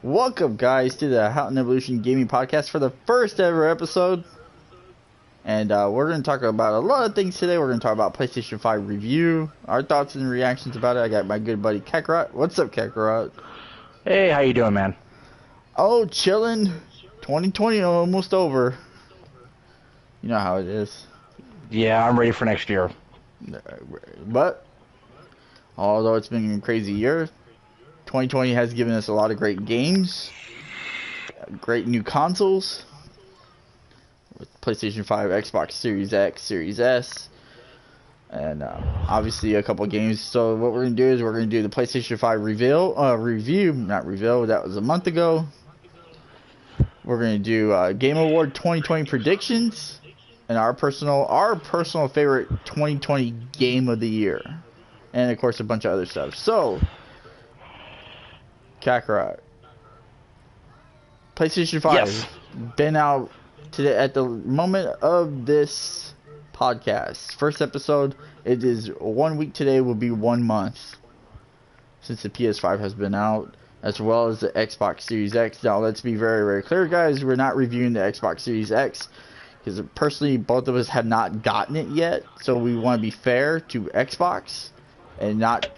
Welcome, guys, to the HowtonEvolution Gaming Podcast for the first ever episode. And we're going to talk about a lot of things today. We're going to talk about PlayStation 5 review, our thoughts and reactions about it. I got my good buddy Kakarot. What's up, Kakarot? Hey, how you doing, man? Oh, chilling. 2020 almost over. You know how it is. Yeah, I'm ready for next year. But, although it's been a crazy year, 2020 has given us a lot of great games, great new consoles, with PlayStation 5, Xbox Series X, Series S, and obviously a couple games. So what we're going to do is we're going to do the PlayStation 5 that was a month ago. We're going to do Game Award 2020 predictions, and our personal favorite 2020 game of the year, and of course a bunch of other stuff. So, Kakarot, PlayStation 5 Yes. been out today at the moment of this podcast. First episode, it is 1 week today, will be 1 month since the PS5 has been out, as well as the Xbox Series X. Now, let's be very, very clear, guys. We're not reviewing the Xbox Series X because personally, both of us have not gotten it yet. So we want to be fair to Xbox and not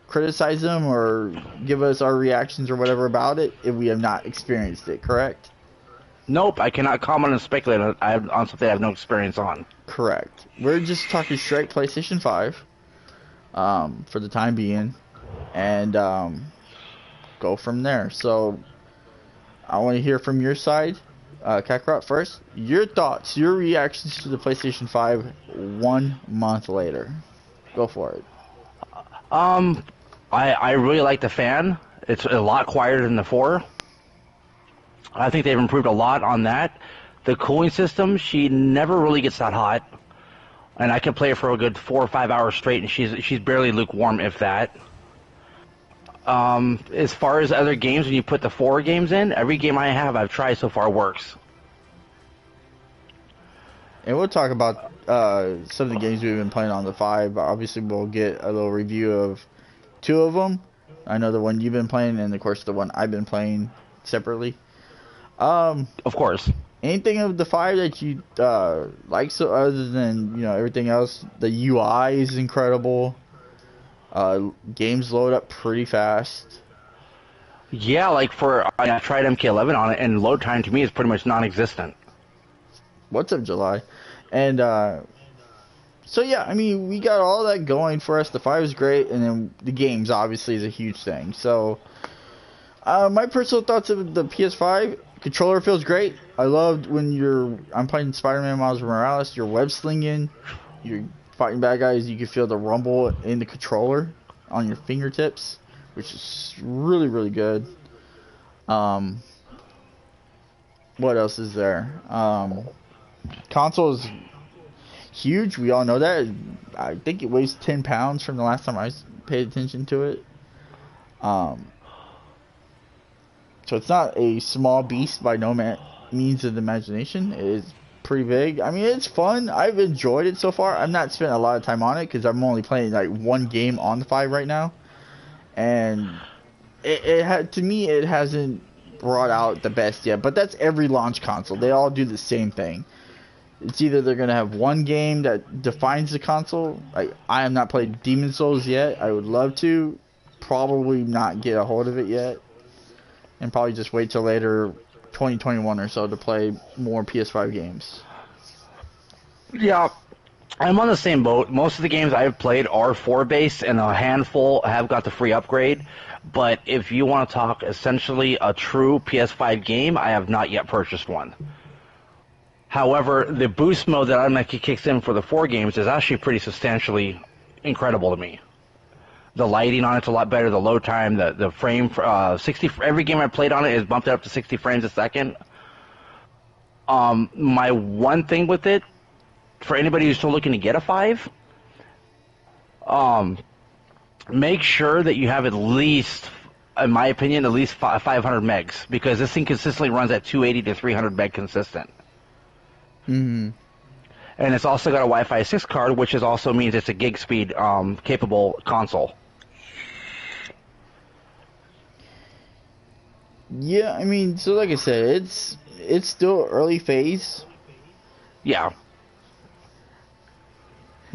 criticize them or give us our reactions or whatever about it if we have not experienced it, correct? Nope, I cannot comment and speculate on something I have no experience on. Correct. We're just talking straight PlayStation 5 for the time being, and go from there. So I want to hear from your side, Kakarot, first. Your thoughts, your reactions to the PlayStation 5 1 month later. Go for it. I really like the fan. It's a lot quieter than the 4. I think they've improved a lot on that. The cooling system, she never really gets that hot, and I can play it for a good 4 or 5 hours straight, and she's barely lukewarm, if that. As far as other games, when you put the 4 games in, every game I've tried so far works. And we'll talk about some of the games we've been playing on the 5. Obviously, we'll get a little review of 2 of them. I know the one you've been playing, and of course the one I've been playing separately. Of course. Anything of the 5 that you like, so other than everything else? The UI is incredible. Games load up pretty fast. Yeah, like I tried MK11 on it, and load time to me is pretty much non-existent. What's up, July? And so yeah, I mean, we got all that going for us. The 5 is great, and then the games obviously is a huge thing. So my personal thoughts of the PS5 controller feels great. I loved when I'm playing Spider-Man Miles Morales, you're web slinging, you're fighting bad guys, you can feel the rumble in the controller on your fingertips, which is really, really good. What else is there? Console is huge. We all know that. I think it weighs 10 pounds from the last time I paid attention to it. So it's not a small beast by no means of the imagination. It is pretty big. I mean, it's fun. I've enjoyed it so far. I've not spent a lot of time on it because I'm only playing like 1 game on the 5 right now, and to me it hasn't brought out the best yet. But that's every launch console. They all do the same thing. It's either they're gonna have 1 game that defines the console. Like, I have not played Demon's Souls yet. I would love to. Probably not get a hold of it yet, and probably just wait till later 2021 or so to play more PS5 games. Yeah, I'm on the same boat. Most of the games I've played are 4-based, and a handful have got the free upgrade. But if you want to talk essentially a true PS5 game, I have not yet purchased one. However, the boost mode that automatically kicks in for the 4 games is actually pretty substantially incredible to me. The lighting on it's a lot better. The load time, the frame, 60. Every game I played on it is bumped up to 60 frames a second. My one thing with it, for anybody who's still looking to get a 5, make sure that you have at least, in my opinion, at least 500 megs, because this thing consistently runs at 280 to 300 meg consistent. Mm-hmm. And it's also got a Wi-Fi 6 card, which also means it's a gig speed capable console. Yeah, I mean, so like I said, it's still early phase. Yeah.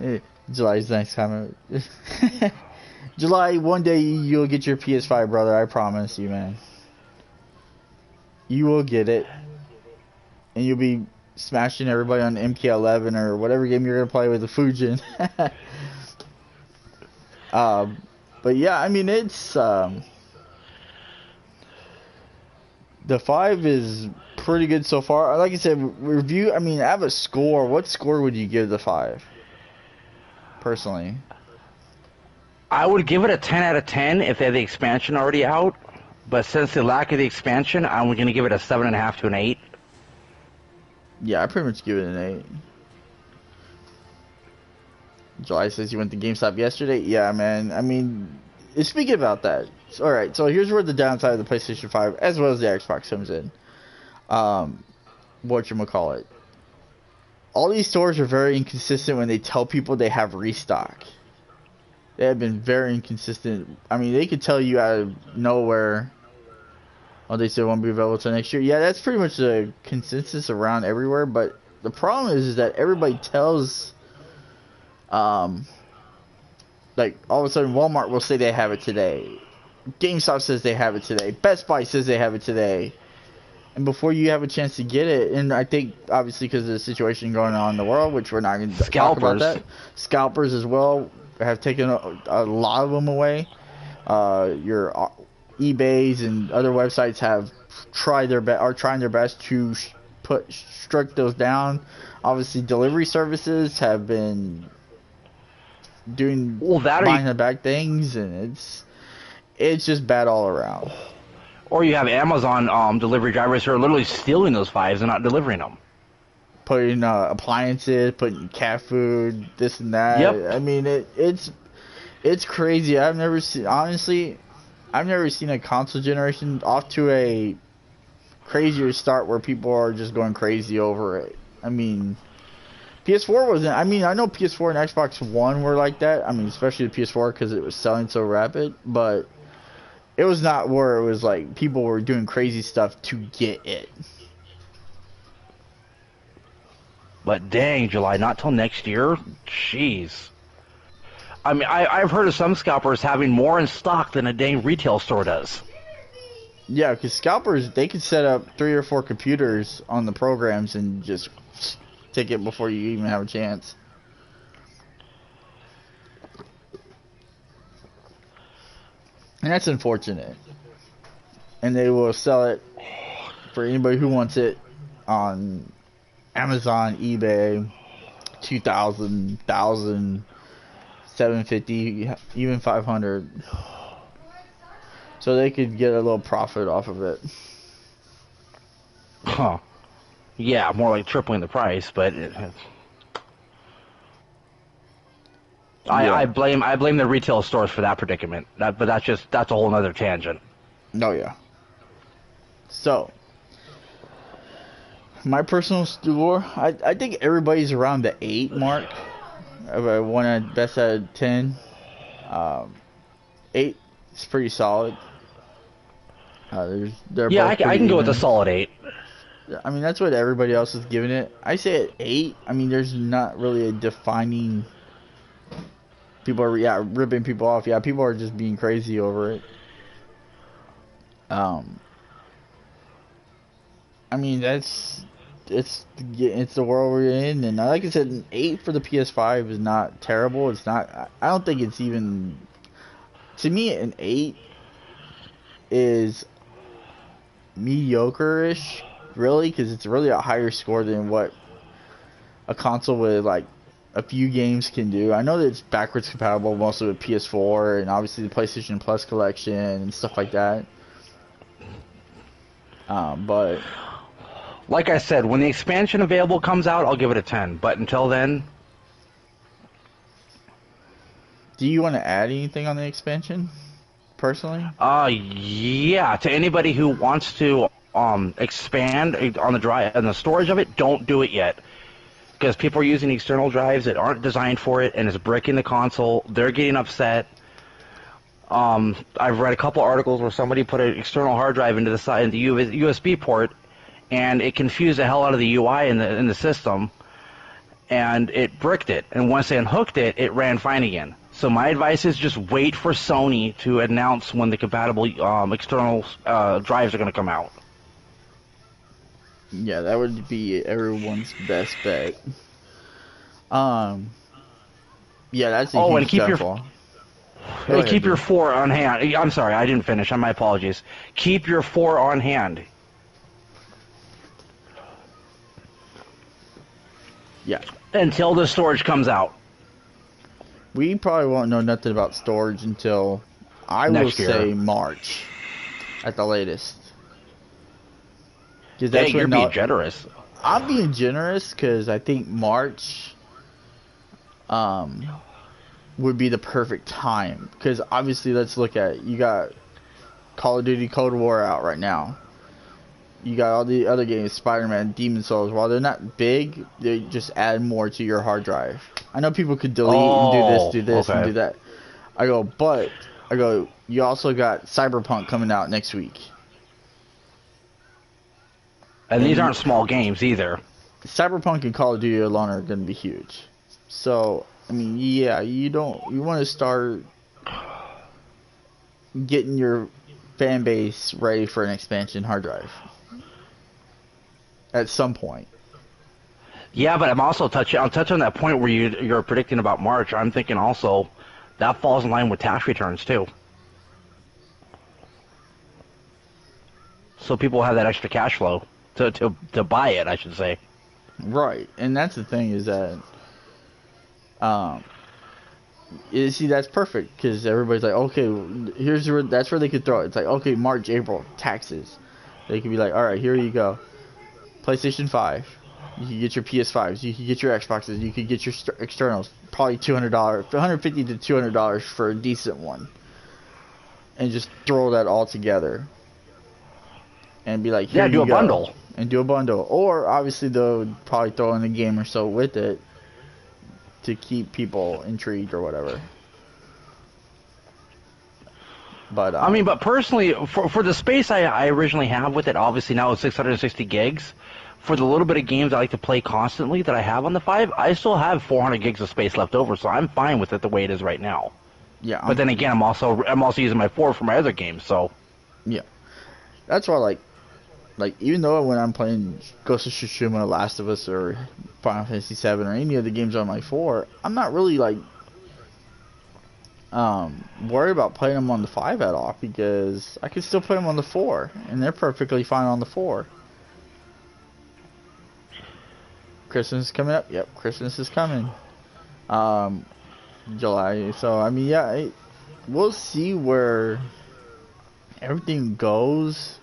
Eh, July's next time. July, one day you'll get your PS5, brother. I promise you, man. You will get it, and you'll be smashing everybody on MK11 or whatever game you're gonna play with the Fujin. um, but yeah, I mean, it's the 5 is pretty good so far. Like I said, review. I mean, I have a score. What score would you give the 5? Personally, I would give it a 10 out of 10 if they had the expansion already out. But since the lack of the expansion, I'm going to give it a 7.5 to an 8. yeah, I pretty much give it an 8. July says you went to GameStop yesterday. Yeah, man. I mean, speaking about that. All right, so here's where the downside of the PlayStation 5, as well as the Xbox, comes in. Whatchamacallit. All these stores are very inconsistent when they tell people they have restock. They have been very inconsistent. I mean, they could tell you out of nowhere, oh, they said it won't be available until next year. Yeah, that's pretty much the consensus around everywhere, but the problem is that everybody tells, like, all of a sudden Walmart will say they have it today. GameStop says they have it today. Best Buy says they have it today. And before you have a chance to get it, and I think obviously because of the situation going on in the world, which we're not going to talk about that, scalpers as well have taken a lot of them away. Your eBays and other websites have tried their are trying their best to strike those down. Obviously, delivery services have been doing behind the back things, and it's just bad all around. Or you have Amazon delivery drivers who are literally stealing those 5s and not delivering them. Putting appliances, putting cat food, this and that. Yep. I mean, it's crazy. I've never seen a console generation off to a crazier start where people are just going crazy over it. I mean, PS4 wasn't. I mean, I know PS4 and Xbox One were like that. I mean, especially the PS4 because it was selling so rapid, but it was not where it was like people were doing crazy stuff to get it. But dang, July, not till next year? Jeez. I mean, I've heard of some scalpers having more in stock than a dang retail store does. Yeah, because scalpers, they could set up 3 or 4 computers on the programs and just take it before you even have a chance. And that's unfortunate. And they will sell it for anybody who wants it on Amazon, eBay, 2,000, 1,000, 750, even 500. So they could get a little profit off of it. Huh. Yeah, more like tripling the price, but I blame the retail stores for that predicament. But that's a whole other tangent. Oh yeah. So my personal score, I think everybody's around the 8 mark. I one at best at 10. 8 is pretty solid. I can go with a solid 8. I mean, that's what everybody else is giving it. I say at 8. I mean, there's not really a defining. People are ripping people off. Yeah, people are just being crazy over it. I mean, it's the world we're in, and like I said, an 8 for the PS5 is not terrible. It's not. I don't think it's even. To me, an 8 is mediocre-ish, really, because it's really a higher score than what a console with like a few games can do. I know that it's backwards compatible mostly with PS4 and obviously the PlayStation Plus collection and stuff like that. But like I said, when the expansion available comes out, I'll give it a 10. But until then, do you want to add anything on the expansion, personally? Yeah. To anybody who wants to expand on the drive and the storage of it, don't do it yet. Because people are using external drives that aren't designed for it, and it's breaking the console. They're getting upset. I've read a couple articles where somebody put an external hard drive into the side in the USB port, and it confused the hell out of the UI in the system, and it bricked it. And once they unhooked it, it ran fine again. So my advice is just wait for Sony to announce when the compatible external drives are going to come out. Yeah, that would be everyone's best bet. Yeah, that's a Oh, and huge keep your downfall. Go ahead, keep your dude. 4 on hand. I'm sorry, I didn't finish. My apologies. Keep your 4 on hand. Yeah. Until the storage comes out We probably won't know nothing about storage until, I will next year. say, March at the latest. Because Hey, that's you're when being generous. I'm being generous because I think March would be the perfect time. Because obviously, let's look at it. You got Call of Duty Cold War out right now. You got all the other games, Spider-Man, Demon Souls. While they're not big, they just add more to your hard drive. I know people could delete and do this, and Okay. do that. But you also got Cyberpunk coming out next week. And And these aren't small games either. Cyberpunk and Call of Duty alone are going to be huge. So, I mean, yeah, you want to start getting your fan base ready for an expansion hard drive at some point. Yeah, but I'll touch on that point where you're predicting about March. I'm thinking also that falls in line with tax returns too. So people have that extra cash flow to buy it, I should say. Right. And that's the thing is that um you see, that's perfect because everybody's like, okay, that's where they could throw it. It's like, okay, March, April, taxes. They could be like, all right, here you go. PlayStation 5. You can get your PS5s. You can get your Xboxes. You could get your externals. Probably $200, $150 to $200 for a decent one. And just throw that all together. And be like, here Yeah, do you a go. bundle. And do a bundle. Or, obviously, they'll probably throw in a game or so with it to keep people intrigued or whatever. But I mean, but personally, for the space I originally have with it, obviously now it's 660 gigs. For the little bit of games I like to play constantly that I have on the 5, I still have 400 gigs of space left over, so I'm fine with it the way it is right now. yeah, But then again, I'm also using my 4 for my other games, so yeah. That's why, like even though when I'm playing Ghost of Tsushima, Last of Us, or Final Fantasy 7, or any of the games on my 4, I'm not really like worried about playing them on the 5 at all because I can still play them on the 4, and they're perfectly fine on the 4. Christmas is coming up. Yep, Christmas is coming. July. So I mean, yeah, we'll see where everything goes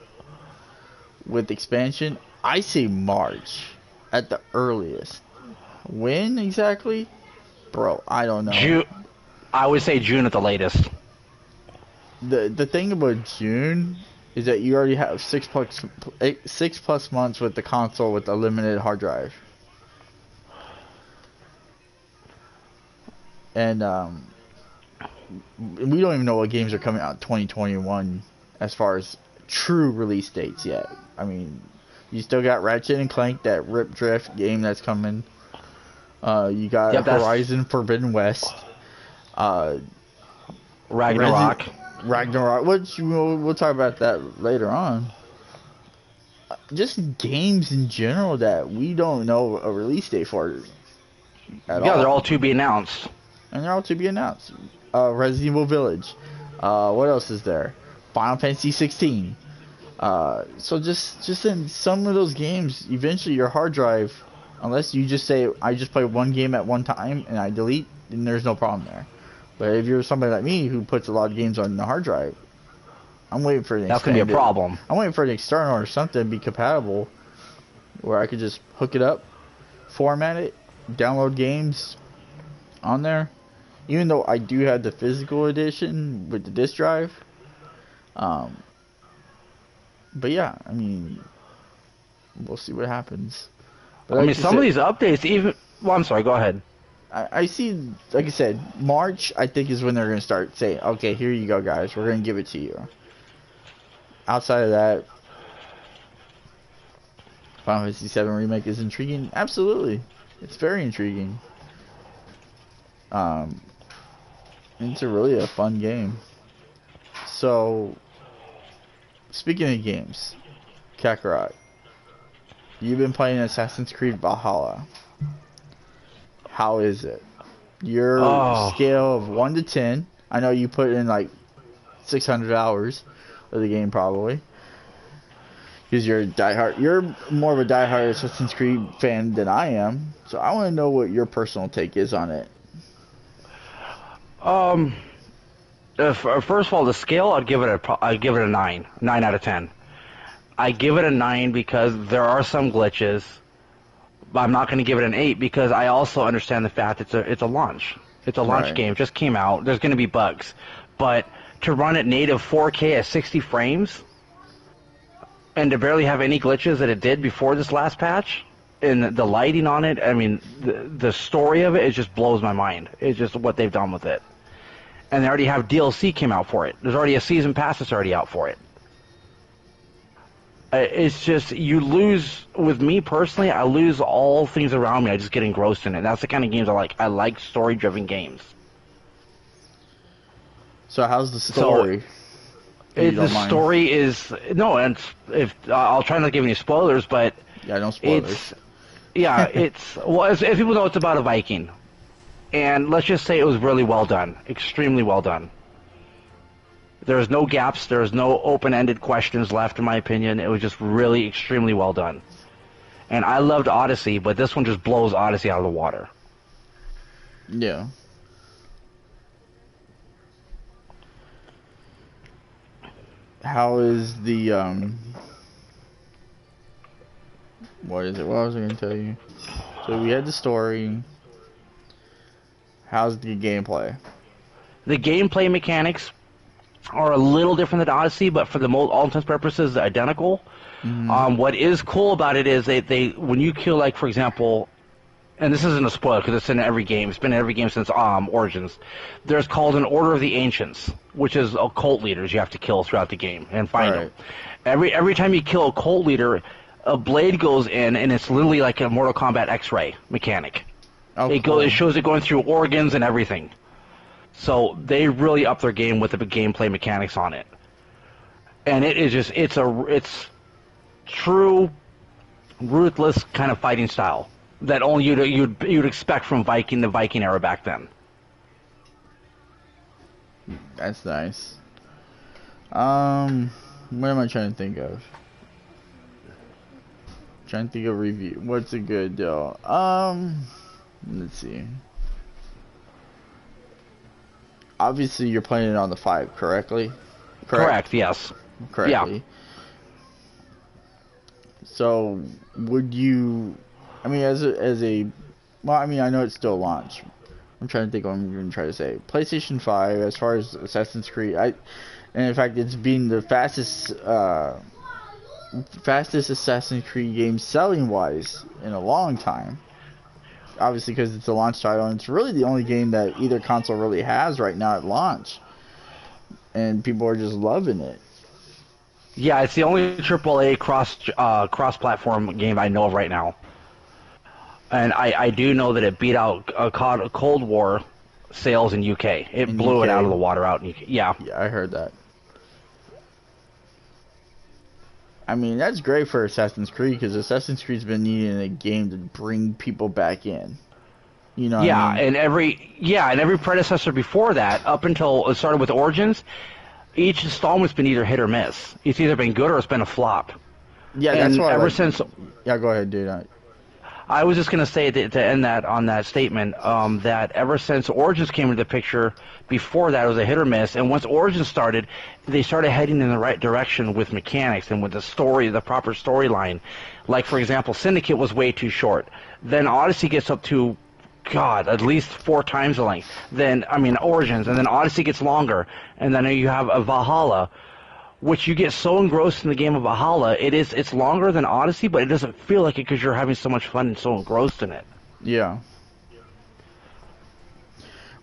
with expansion. I say March at the earliest. When exactly, bro? I don't know. June. I would say June at the latest. The thing about June is that you already have 6+ months with the console with a limited hard drive. And we don't even know what games are coming out in 2021 as far as true release dates yet. I mean, you still got Ratchet and Clank, that Rip Drift game that's coming. You got Horizon Forbidden West. Ragnarok. Ragnarok. We'll talk about that later on. Just games in general that we don't know a release date for at all. Yeah, they're all to be announced. And they're all to be announced. Resident Evil Village. What else is there? Final Fantasy 16. So just in some of those games, eventually your hard drive, unless you just say, I just play one game at one time and I delete, then there's no problem there. But if you're somebody like me who puts a lot of games on the hard drive, I'm waiting for that's gonna be a problem. I'm waiting for an external or something to be compatible, where I could just hook it up, format it, download games on there. Even though I do have the physical edition with the disc drive. But yeah, I mean, we'll see what happens. But I mean, some of these updates, even... Well, I'm sorry, go ahead. I see, like I said, March, I think, is when they're going to start saying, okay, here you go, guys. We're going to give it to you. Outside of that, Final Fantasy VII Remake is intriguing. Absolutely. It's very intriguing. It's really a fun game. So, speaking of games, Kakarot, you've been playing Assassin's Creed Valhalla. How is it? Your scale of 1 to 10. I know you put in like 600 hours of the game probably. Because you're more of a diehard Assassin's Creed fan than I am. So I want to know what your personal take is on it. First of all, the scale, I'd give it a 9 out of 10. I give it a 9 because there are some glitches. But I'm not going to give it an 8 because I also understand the fact it's a launch. It's a launch game. It just came out. There's going to be bugs. But to run at native 4K at 60 frames and to barely have any glitches that it did before this last patch, and the lighting on it, I mean, the story of it just blows my mind. It's just what they've done with it. And they already have DLC came out for it. There's already a season pass that's already out for it. It's just, you lose, with me personally, I lose all things around me. I just get engrossed in it. That's the kind of games I like. I like story-driven games. So how's the story? The story is, no, and if I'll try not to give any spoilers, but yeah, no spoilers. Well, as people know, it's about a Viking. And let's just say it was really well done. Extremely well done. There's no gaps. There's no open-ended questions left, in my opinion. It was just really extremely well done. And I loved Odyssey, but this one just blows Odyssey out of the water. Yeah. How is the, what is it? What was I going to tell you? So we had the story. How's the gameplay? The gameplay mechanics are a little different than Odyssey, but for all intents and purposes, they're identical. Mm-hmm. What is cool about it is they when you kill, like, for example, and this isn't a spoiler because it's in every game. It's been in every game since Origins. There's called an Order of the Ancients, which is cult leaders you have to kill throughout the game and find them. Every time you kill a cult leader, a blade goes in, and it's literally like a Mortal Kombat X-ray mechanic. It shows it going through organs and everything. So they really up their game with the gameplay mechanics on it, and it is just it's true ruthless kind of fighting style that only you'd expect from the Viking era back then. That's nice. What am I trying to think of? Trying to think of review. What's a good deal? Let's see. Obviously, you're playing it on the 5, correctly? Correct, yes. Correctly. Yeah. So, would you... I mean, well, I mean, I know it's still launch. I'm trying to think what I'm going to try to say. PlayStation 5, as far as Assassin's Creed, and in fact, it's been the fastest Assassin's Creed game selling-wise in a long time. Obviously, because it's a launch title, and it's really the only game that either console really has right now at launch. And people are just loving it. Yeah, it's the only AAA cross-platform game I know of right now. And I do know that it beat out Cold War sales in UK. It blew it out of the water out in UK. Yeah. Yeah, I heard that. I mean, that's great for Assassin's Creed, because Assassin's Creed's been needing a game to bring people back in. You know what I mean? and every predecessor before that, up until it started with Origins, each installment's been either hit or miss. It's either been good or it's been a flop. Yeah, and that's why. Yeah, go ahead, dude. I was just going to say to end that on that statement, that ever since Origins came into the picture, before that it was a hit or miss, and once Origins started, they started heading in the right direction with mechanics and with the story, the proper storyline. Like, for example, Syndicate was way too short. Then Odyssey gets up to, God, at least 4 times the length. Origins, and then Odyssey gets longer, and then you have a Valhalla, which you get so engrossed in the game of Valhalla, it's longer than Odyssey, but it doesn't feel like it because you're having so much fun and so engrossed in it. Yeah.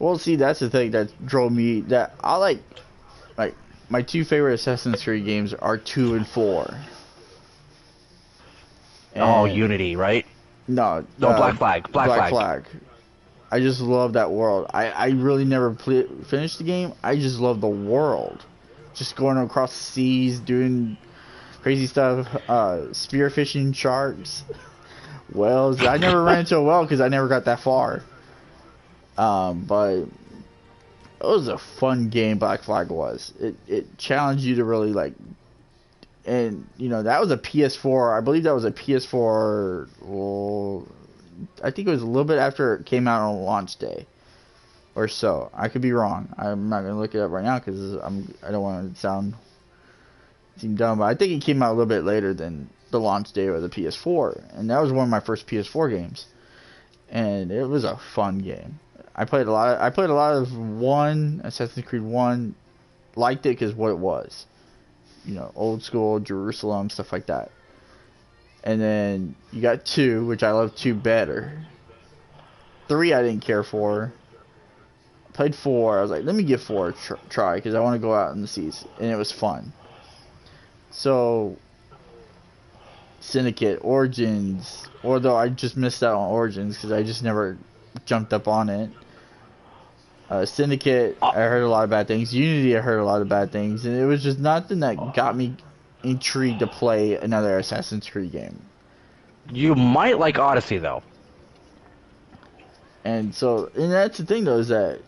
Well, see, that's the thing that drove me. That I like my two favorite Assassin's Creed games are 2 and 4. Oh, And Unity, right? no, No, Black Flag. Black Black Flag. Flag. I just love that world. I really never finished the game. I just love the world. Just going across the seas, doing crazy stuff, spearfishing sharks, whales. I never ran into a whale because I never got that far. But it was a fun game. Black Flag was. It challenged you to really like, and that was a PS4. I believe that was a PS4. Well, I think it was a little bit after it came out on launch day, or so. I could be wrong. I'm not gonna look it up right now because I don't want to seem dumb. But I think it came out a little bit later than the launch day of the PS4, and that was one of my first PS4 games, and it was a fun game. I played a lot. I played a lot of Assassin's Creed 1. Liked it because what it was, old school Jerusalem stuff like that. And then you got 2, which I love 2 better. 3 I didn't care for. I played 4. I was like, let me give 4 a try because I want to go out in the seas, and it was fun. So, Syndicate, Origins, although I just missed out on Origins because I just never jumped up on it. Syndicate, I heard a lot of bad things. Unity, I heard a lot of bad things, and it was just nothing that got me intrigued to play another Assassin's Creed game. You might like Odyssey though. And that's the thing though, is that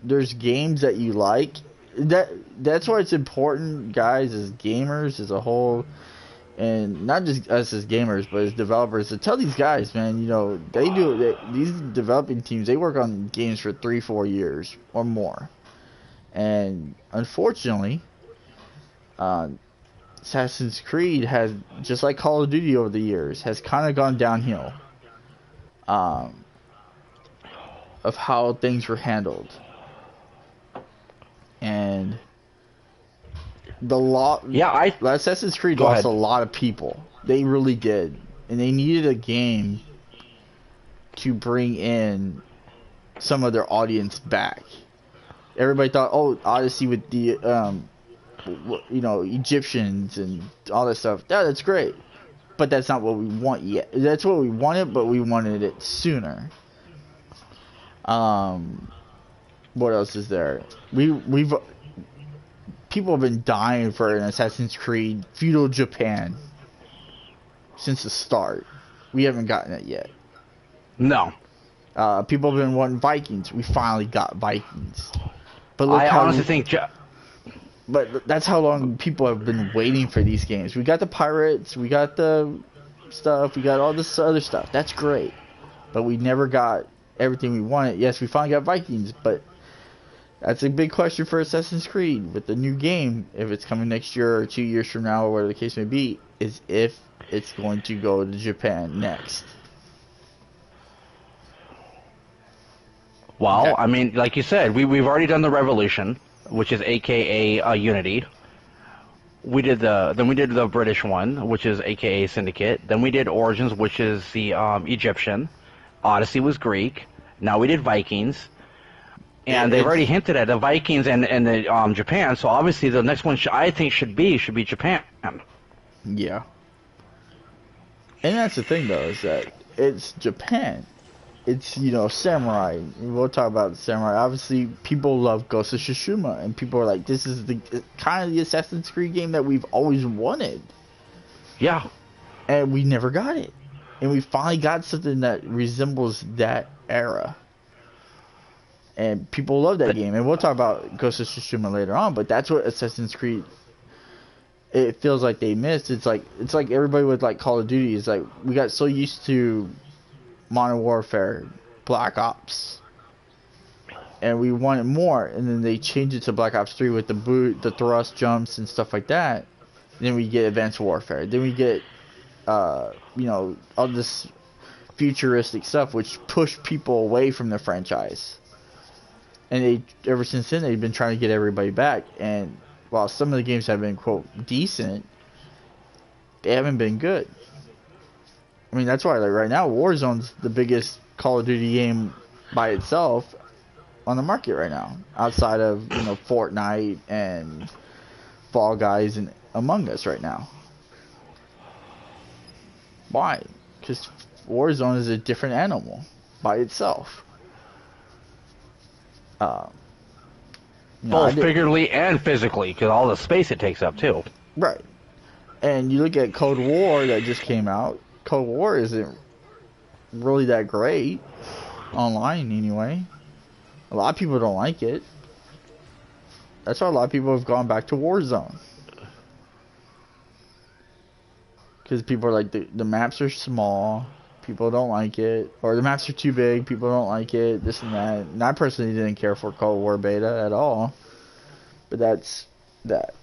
there's games that you like. That's why it's important, guys, as gamers as a whole, and not just us as gamers, but as developers, to tell these guys, man, these developing teams, they work on games for 3-4 years or more, and unfortunately, Assassin's Creed has, just like Call of Duty over the years, has kind of gone downhill of how things were handled. And Assassin's Creed lost a lot of people. They really did. And they needed a game to bring in some of their audience back. Everybody thought, Odyssey with the Egyptians and all that stuff. Yeah, that's great, but that's not what we want yet. That's what we wanted, but we wanted it sooner. What else is there? People have been dying for an Assassin's Creed feudal Japan since the start. We haven't gotten it yet. No. People have been wanting Vikings. We finally got Vikings. But I honestly think. But that's how long people have been waiting for these games. We got the pirates, we got the stuff, we got all this other stuff. That's great. But we never got everything we wanted. Yes, we finally got Vikings, but that's a big question for Assassin's Creed with the new game, if it's coming next year or 2 years from now or whatever the case may be, is if it's going to go to Japan next. Well, okay. I mean, like you said, we've already done the Revolution, which is AKA Unity. We did the British one, which is AKA Syndicate. Then we did Origins, which is the Egyptian. Odyssey was Greek. Now we did Vikings. And they've already hinted at the Vikings and the Japan, so obviously the next one I think should be Japan. Yeah. And that's the thing though, is that it's Japan. It's, samurai. We'll talk about samurai. Obviously, people love Ghost of Tsushima, and people are like, this is the kind of the Assassin's Creed game that we've always wanted. Yeah. And we never got it. And we finally got something that resembles that era. And people love that game. And we'll talk about Ghost of Tsushima later on, but that's what Assassin's Creed, it feels like they missed. It's like everybody with like Call of Duty is like, we got so used to Modern Warfare, Black Ops, and we wanted more, and then they changed it to Black Ops 3 with the thrust jumps and stuff like that. And then we get Advanced Warfare. Then we get all this futuristic stuff, which pushed people away from the franchise. And ever since then, they've been trying to get everybody back. And while some of the games have been, quote, decent, they haven't been good. I mean, that's why, like, right now, Warzone's the biggest Call of Duty game by itself on the market right now, outside of Fortnite and Fall Guys and Among Us right now. Why? Because Warzone is a different animal by itself. Both figuratively and physically, because all the space it takes up too. Right. And you look at Cold War that just came out. Cold War isn't really that great online anyway. A lot of people don't like it. That's why a lot of people have gone back to Warzone. Because people are like, the maps are small, people don't like it, or the maps are too big, people don't like it, this and that. And I personally didn't care for Cold War beta at all. But that's that.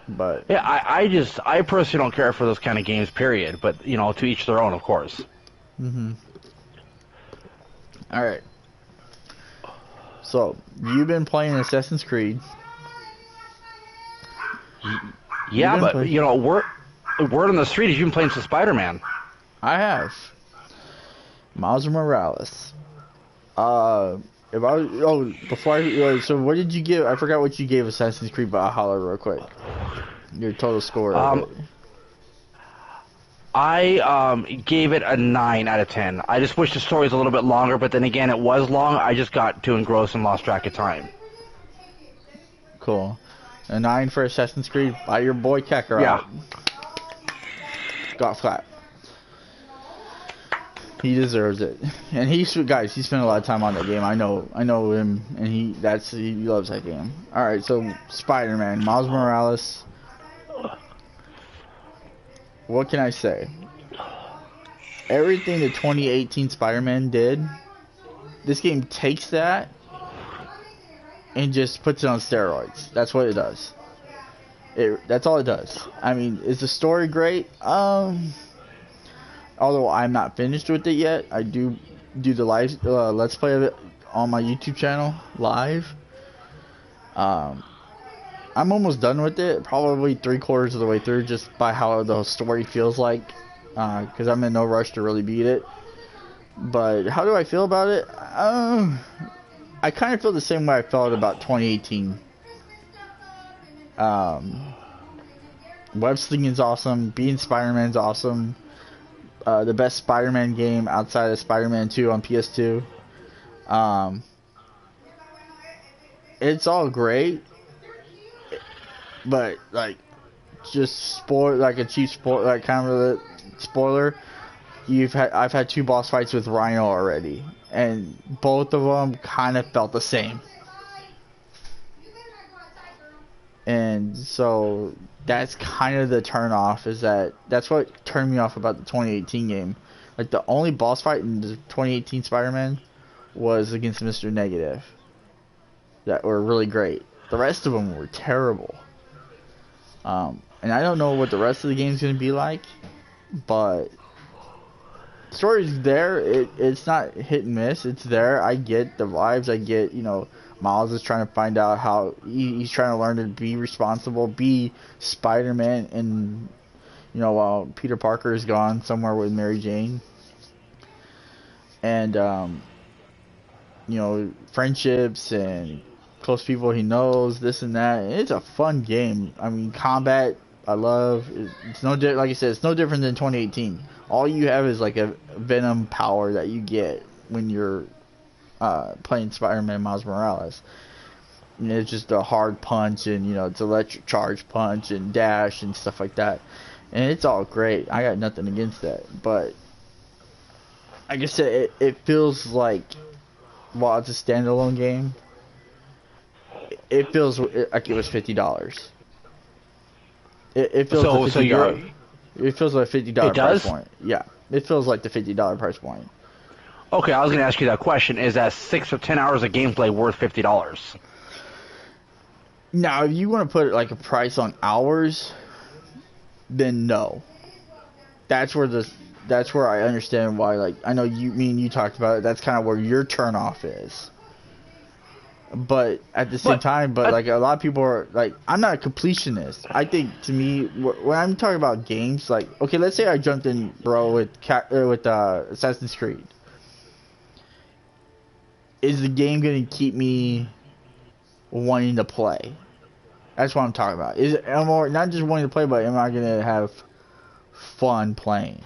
But yeah, I personally don't care for those kind of games, period. But to each their own, of course. All right. So you've been playing Assassin's Creed. Yeah, but word on the street is you've been playing some Spider-Man. I have. Miles Morales. So what did you give? I forgot what you gave Assassin's Creed Valhalla real quick. Your total score. I gave it a 9 out of 10. I just wish the story was a little bit longer, but then again, it was long. I just got too engrossed and lost track of time. Cool. A 9 for Assassin's Creed by your boy Kakarot. Yeah. Got flat. He deserves it, and he spent a lot of time on that game. I know him, and he loves that game. All right, so Spider-Man, Miles Morales. What can I say? Everything the 2018 Spider-Man did, this game takes that and just puts it on steroids. That's what it does. That's all it does. I mean, is the story great? Although I'm not finished with it yet, I do the live let's play of it on my YouTube channel live. I'm almost done with it, probably 3/4 of the way through, just by how the story feels like, because I'm in no rush to really beat it. But how do I feel about it? I kind of feel the same way I felt about 2018. Web slinging's awesome. Being Spider-Man's awesome. The best Spider-Man game outside of Spider-Man 2 on PS2. It's all great, but like, just like a cheap spoiler, like kind of a spoiler. I've had 2 boss fights with Rhino already, and both of them kind of felt the same. And so that's kind of the turn off, that's what turned me off about the 2018 game. Like, the only boss fight in the 2018 Spider-Man was against Mr. Negative that were really great. The rest of them were terrible. And I don't know what the rest of the game's going to be like, but the story's there. It's not hit and miss. It's there. I get the vibes. I get, Miles is trying to find out how he's trying to learn to be responsible, be Spider-Man, and while Peter Parker is gone somewhere with Mary Jane, and friendships and close people he knows, this and that. And it's a fun game. I mean, combat I love. It's like I said, it's no different than 2018. All you have is like a Venom power that you get when you're playing Spider-Man Miles Morales. And it's just a hard punch, and it's electric charge punch and dash and stuff like that, and it's all great. I got nothing against that, but like I said, it feels like, while it's a standalone game, it feels like it was $50. It feels like $50. It feels like a $50 price point. Yeah, it feels like the $50 price point. Okay, I was going to ask you that question. Is that 6 or 10 hours of gameplay worth $50? Now, if you want to put like a price on hours, then no. That's where I understand why. Like, I know me and you talked about it. That's kind of where your turnoff is. But at the same time, like, a lot of people are like, I'm not a completionist. I think, to me, when I'm talking about games, like, okay, let's say I jumped in, bro, with Assassin's Creed. is the game going to keep me wanting to play? That's what I'm talking about. Is it more not just wanting to play, but am I going to have fun playing?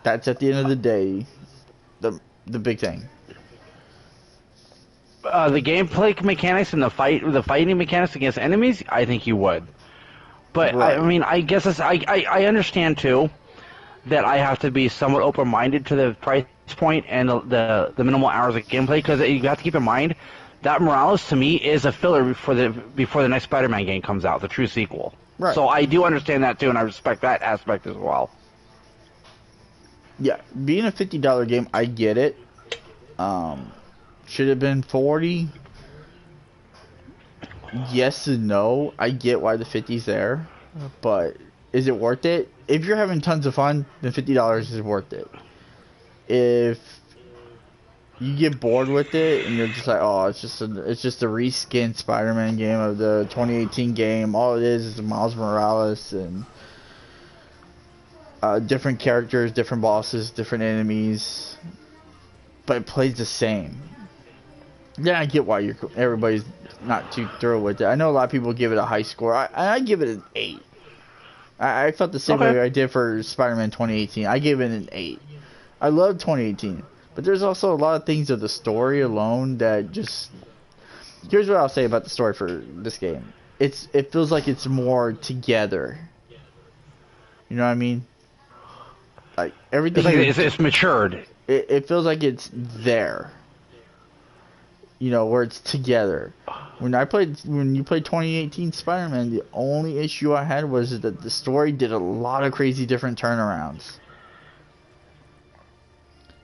That's at the end of the day the big thing. The gameplay mechanics and the fighting mechanics against enemies, I think you would. But I Right. mean, I guess I understand too that I have to be somewhat open-minded to the price point and the minimal hours of gameplay, because you have to keep in mind that Morales to me is a filler before the next Spider-Man game comes out, the true sequel. Right. So I do understand that too, and I respect that aspect as well. Yeah, being a $50 game, I get it. Should have been 40. Yes and no. I get why the 50's there, but is it worth it? If you're having tons of fun, then $50 is worth it. If you get bored with it and you're just like, oh, it's just a reskin Spider-Man game of the 2018 game. All it is Miles Morales and different characters, different bosses, different enemies, but it plays the same. Yeah, I get why everybody's not too thrilled with it. I know a lot of people give it a high score. I give it an 8. I felt the same way I did for Spider-Man 2018. I gave it an 8. I love 2018, but there's also a lot of things of the story alone that just... Here's what I'll say about the story for this game. It feels like it's more together. You know what I mean? Like everything. It's matured. It feels like it's there. You know, where it's together. When you played 2018 Spider-Man, the only issue I had was that the story did a lot of crazy different turnarounds.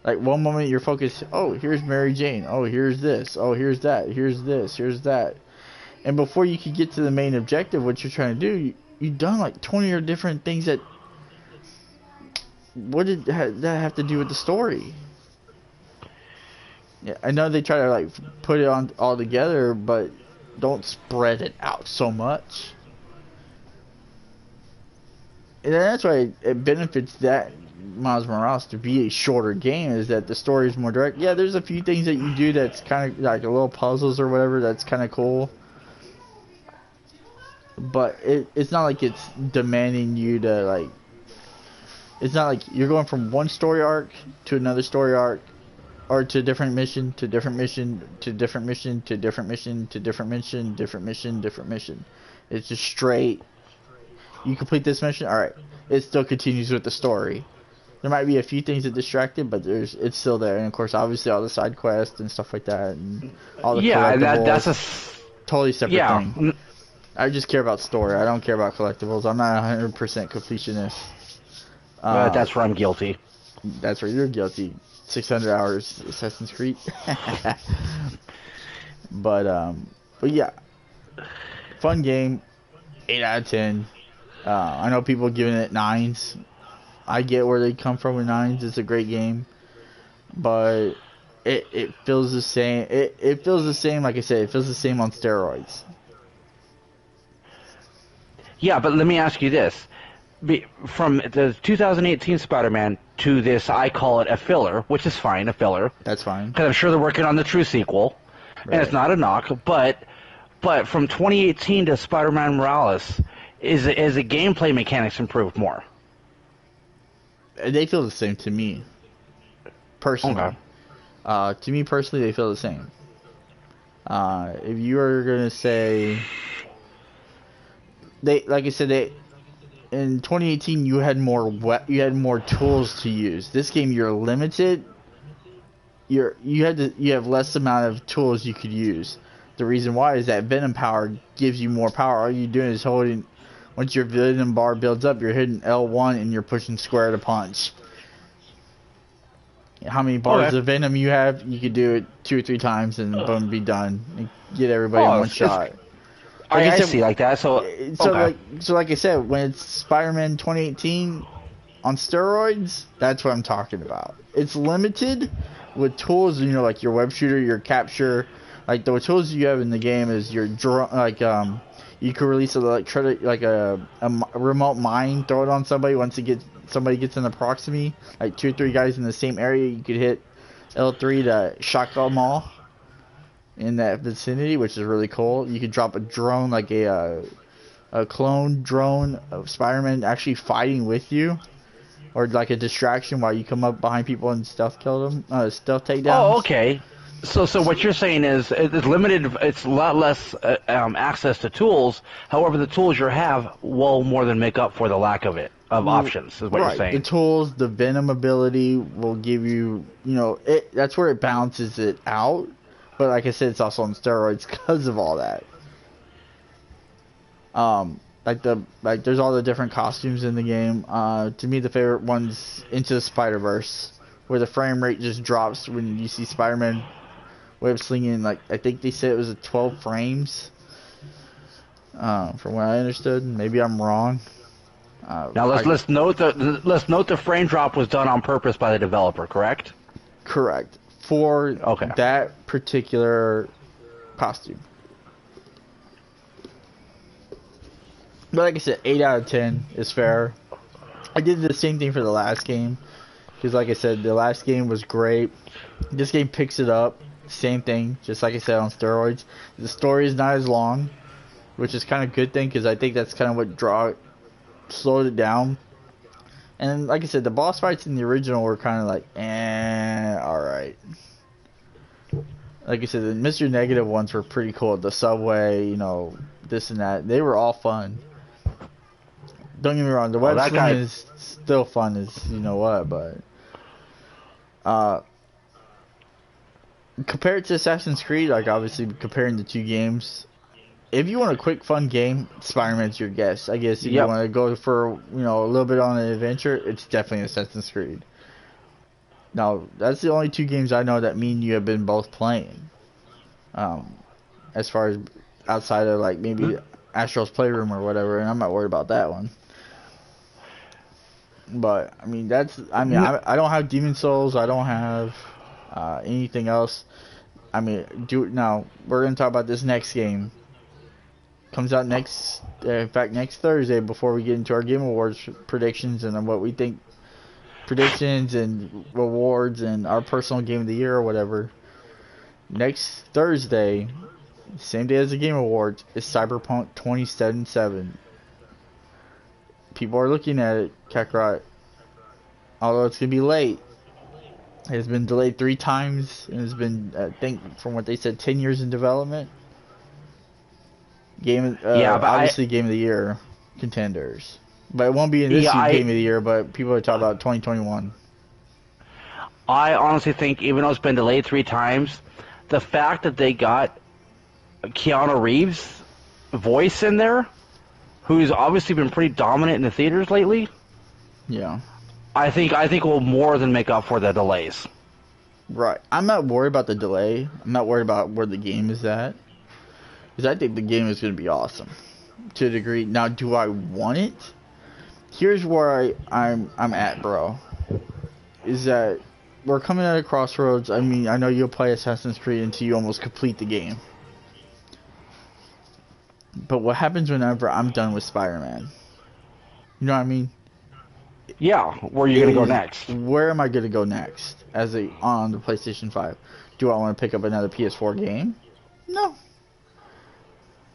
Like one moment you're focused, oh, here's Mary Jane, oh, here's this, oh, here's that, here's this, here's that. And before you could get to the main objective, what you're trying to do, you've done like 20 or different things that... What did that have to do with the story? Yeah, I know they try to like put it on all together, but don't spread it out so much. And that's why it benefits that Miles Morales to be a shorter game, is that the story is more direct. Yeah, there's a few things that you do that's kind of like a little puzzles or whatever that's kind of cool. But it's not like it's demanding you to like... It's not like you're going from one story arc to another story arc, or to a different mission, to different mission, to different mission, to different mission, to different mission, different mission, different mission. It's just straight. You complete this mission, alright. It still continues with the story. There might be a few things that distract it, but it's still there. And of course, obviously, all the side quests and stuff like that, and all the collectibles. That's a totally separate thing. I just care about story. I don't care about collectibles. I'm not 100% completionist. That's where I'm guilty. That's where you're guilty. 600 hours Assassin's Creed. but yeah, fun game. 8 out of 10. I know people giving it 9s. I get where they come from with 9s. It's a great game, but it feels the same. It feels the same. Like I said, it feels the same on steroids. Yeah, but let me ask you this. From the 2018 Spider-Man to this, I call it a filler, which is fine, a filler. That's fine. Because I'm sure they're working on the true sequel, right. And it's not a knock. But from 2018 to Spider-Man Morales, is the gameplay mechanics improved more? They feel the same to me, personally. Okay. To me personally, they feel the same. If you are gonna say, like I said, in 2018 you had more tools to use. This game you're limited. You have less amount of tools you could use. The reason why is that Venom power gives you more power. All you're doing is holding. Once your Venom bar builds up, you're hitting L1 and you're pushing square to punch. How many bars of Venom you have? You could do it 2 or 3 times and boom, be done. And get everybody in one shot. I see like that. So like I said, when it's Spider-Man 2018 on steroids, that's what I'm talking about. It's limited with tools, like your web shooter, your capture, like the tools you have in the game is your drone, you can release a remote mine, throw it on somebody. Once somebody gets in the proximity, like 2 or 3 guys in the same area, you could hit L3 to Shotgun Mall in that vicinity, which is really cool. You could drop a drone, like a clone drone of Spider-Man actually fighting with you, or like a distraction while you come up behind people and stealth kill them, stealth Oh, takedowns. okay. So what you're saying is it's limited. It's a lot less access to tools. However, the tools you have will more than make up for the lack of it of options. Is what you're Right, the saying. tools, the Venom ability will give you, it. That's where it balances it out. But like I said, it's also on steroids because of all that. There's all the different costumes in the game. To me, the favorite one's Into the Spider-Verse, where the frame rate just drops when you see Spider-Man web slinging. Like, I think they said it was 12 frames. From what I understood, maybe I'm wrong. Now let's note the frame drop was done on purpose by the developer. Correct. Correct, for Okay. that particular costume. But like I said, 8 out of 10 is fair. I did the same thing for the last game, because like I said, the last game was great. This game picks it up, same thing, just like I said, on steroids. The story is not as long, which is kind of a good thing, because I think that's kind of what slowed it down. And like I said, the boss fights in the original were kind of like, alright. Like I said, the Mr. Negative ones were pretty cool. The subway, this and that. They were all fun. Don't get me wrong, the web swing is still fun as you know what, but compared to Assassin's Creed, like obviously comparing the two games, if you want a quick fun game, Spider-Man's your guess. I guess if you want to go for a little bit on an adventure, it's definitely Assassin's Creed. Now that's the only two games I know that me and you have been both playing. As far as outside of like maybe Astro's Playroom or whatever, and I'm not worried about that one. But I mean I don't have Demon Souls. I don't have anything else. I mean, now we're gonna talk about this next game. Comes out next Thursday, before we get into our Game Awards predictions and what we think, predictions and rewards and our personal game of the year or whatever. Next Thursday, same day as the Game Awards, is Cyberpunk 2077. People are looking at it, Kakarot. Although it's gonna be late, it's been delayed 3 times, and it's been, I think, from what they said, 10 years in development. Obviously Game of the Year contenders, but it won't be in this Game of the Year. But people are talking about 2021. I honestly think, even though it's been delayed 3 times, the fact that they got Keanu Reeves' voice in there, who's obviously been pretty dominant in the theaters lately. Yeah. I think will more than make up for the delays. Right. I'm not worried about the delay. I'm not worried about where the game is at, because I think the game is going to be awesome to a degree. Now, do I want it? Here's where I'm at, bro. Is that we're coming at a crossroads. I mean, I know you'll play Assassin's Creed until you almost complete the game. But what happens whenever I'm done with Spider-Man? You know what I mean? Yeah, where are you going to go next? Where am I going to go next on the PlayStation 5? Do I want to pick up another PS4 game? No.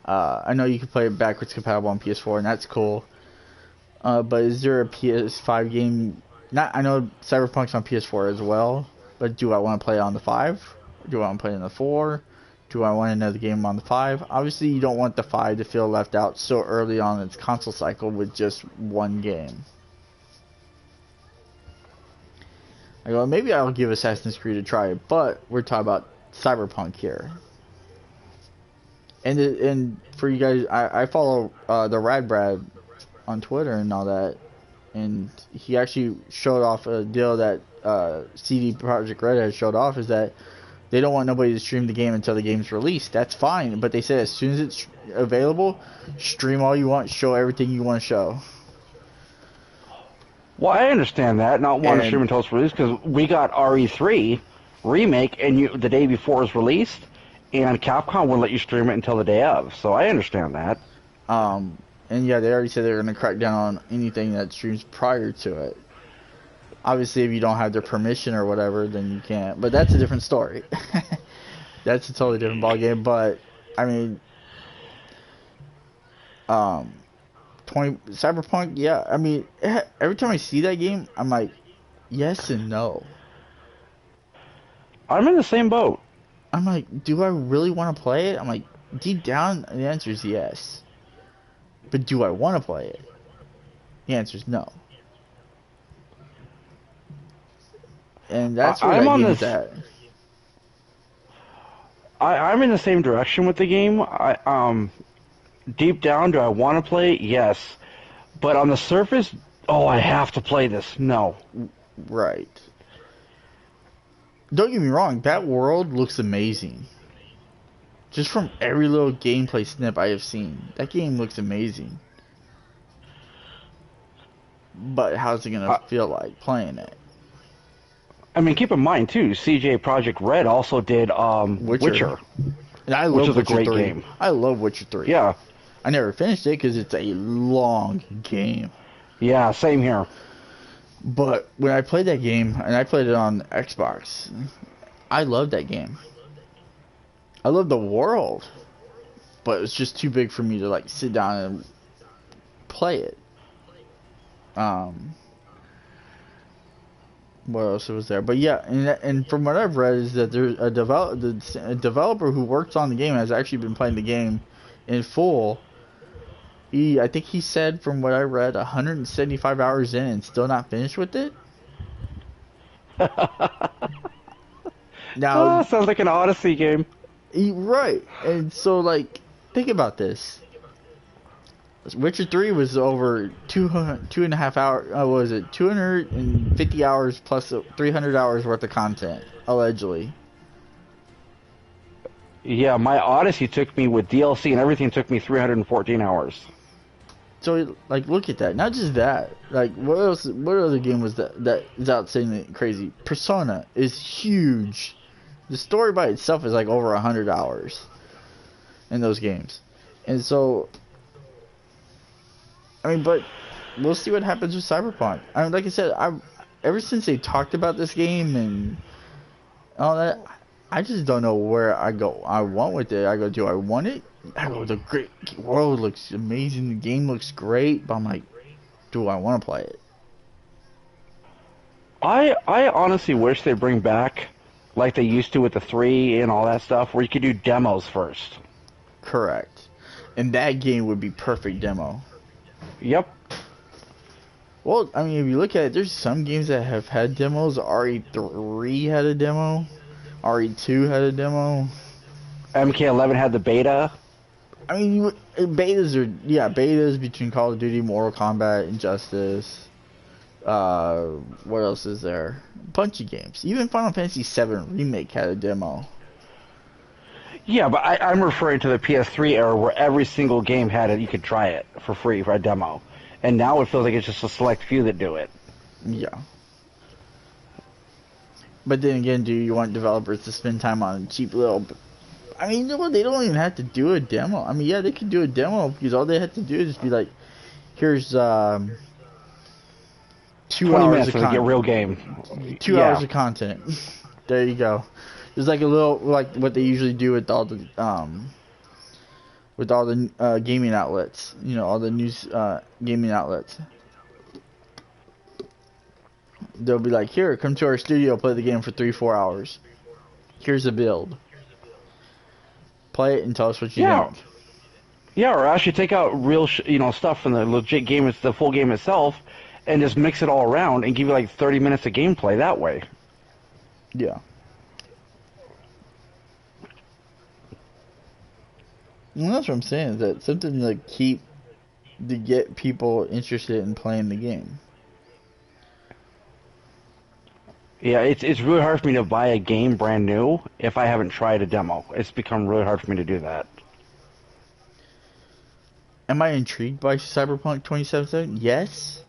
I know you can play it backwards compatible on PS4, and that's cool. But is there a PS5 game? I know Cyberpunk's on PS4 as well, but do I want to play it on the 5? Do I want to play it on the 4? Do I want another game on the 5? Obviously, you don't want the 5 to feel left out so early on in its console cycle with just one game. I go, maybe I'll give Assassin's Creed a try, but we're talking about Cyberpunk here. And for you guys, I follow the Rad Brad on Twitter and all that, and he actually showed off a deal that CD Projekt Red has showed off, is that they don't want nobody to stream the game until the game's released. That's fine, but they said as soon as it's available, stream all you want, show everything you want to show. Well, I understand that, not wanting to stream until it's released, because we got RE3 remake and the day before it's released, and Capcom wouldn't let you stream it until the day of, so I understand that. And yeah, they already said they're going to crack down on anything that streams prior to it. Obviously, if you don't have their permission or whatever, then you can't. But that's a different story. That's a totally different ballgame. But I mean, um, 20 Cyberpunk, yeah. I mean, every time I see that game, I'm like, yes and no. I'm in the same boat. I'm like, do I really want to play it? I'm like, deep down, the answer is yes. But do I want to play it? The answer is no. And that's where I'm that on game is this. at. I'm in the same direction with the game. Deep down, do I want to play it? Yes. But on the surface, oh, I have to play this. No. Right. Don't get me wrong, that world looks amazing. Just from every little gameplay snip I have seen, that game looks amazing. But how's it gonna feel like playing it? I mean, keep in mind too, CJ Project Red also did Witcher, And I which love is a Witcher great 3. game. I love Witcher 3. Yeah, I never finished it because it's a long game. yeah, same here. But when I played that game, and I played it on Xbox, I loved that game. I loved the world. But it was just too big for me to like sit down and play it. What else was there? But yeah, and from what I've read is that there's a developer who works on the game has actually been playing the game in full. I think he said, from what I read, 175 hours in and still not finished with it. Now, Sounds like an Odyssey game. right, and so like, think about this. Witcher 3 was over 2.5 hours. What was it? 250 hours plus 300 hours worth of content, allegedly. Yeah, my Odyssey took me with DLC and everything took me 314 hours. So, like, look at that. Not just that. Like, what else? What other game was that is outstanding crazy? Persona is huge. The story by itself is like over 100 hours in those games, and so. I mean, but we'll see what happens with Cyberpunk. I mean, like I said, ever since they talked about this game and all that, I just don't know where I go. I want with it. I go, do I want it? I go, the great world looks amazing. The game looks great, but I'm like, do I want to play it? I honestly wish they bring back, like they used to with the 3 and all that stuff, where you could do demos first. Correct. And that game would be perfect demo. Yep. Well, I mean, if you look at it, there's some games that have had demos. RE3 had a demo. RE2 had a demo. MK11 had the beta. I mean, betas between Call of Duty, Mortal Kombat, Injustice. What else is there? A bunch of games. Even Final Fantasy VII Remake had a demo. Yeah, but I'm referring to the PS3 era where every single game had it. You could try it for free for a demo. And now it feels like it's just a select few that do it. Yeah. But then again, do you want developers to spend time on cheap little... I mean, you know what? They don't even have to do a demo. I mean, yeah, they could do a demo because all they have to do is just be like, here's 2 hours of content. Get real game. 2 hours of content. There you go. There's like a little, like what they usually do with all the gaming outlets. You know, all the news gaming outlets. They'll be like, here, come to our studio, play the game for 3-4 hours. Here's a build. Play it and tell us what you think. Yeah, or actually take out real, stuff from the legit game, the full game itself, and just mix it all around and give you like 30 minutes of gameplay that way. Yeah. Well, that's what I'm saying, is that something to get people interested in playing the game. Yeah, it's really hard for me to buy a game brand new if I haven't tried a demo. It's become really hard for me to do that. Am I intrigued by Cyberpunk 2077? Yes.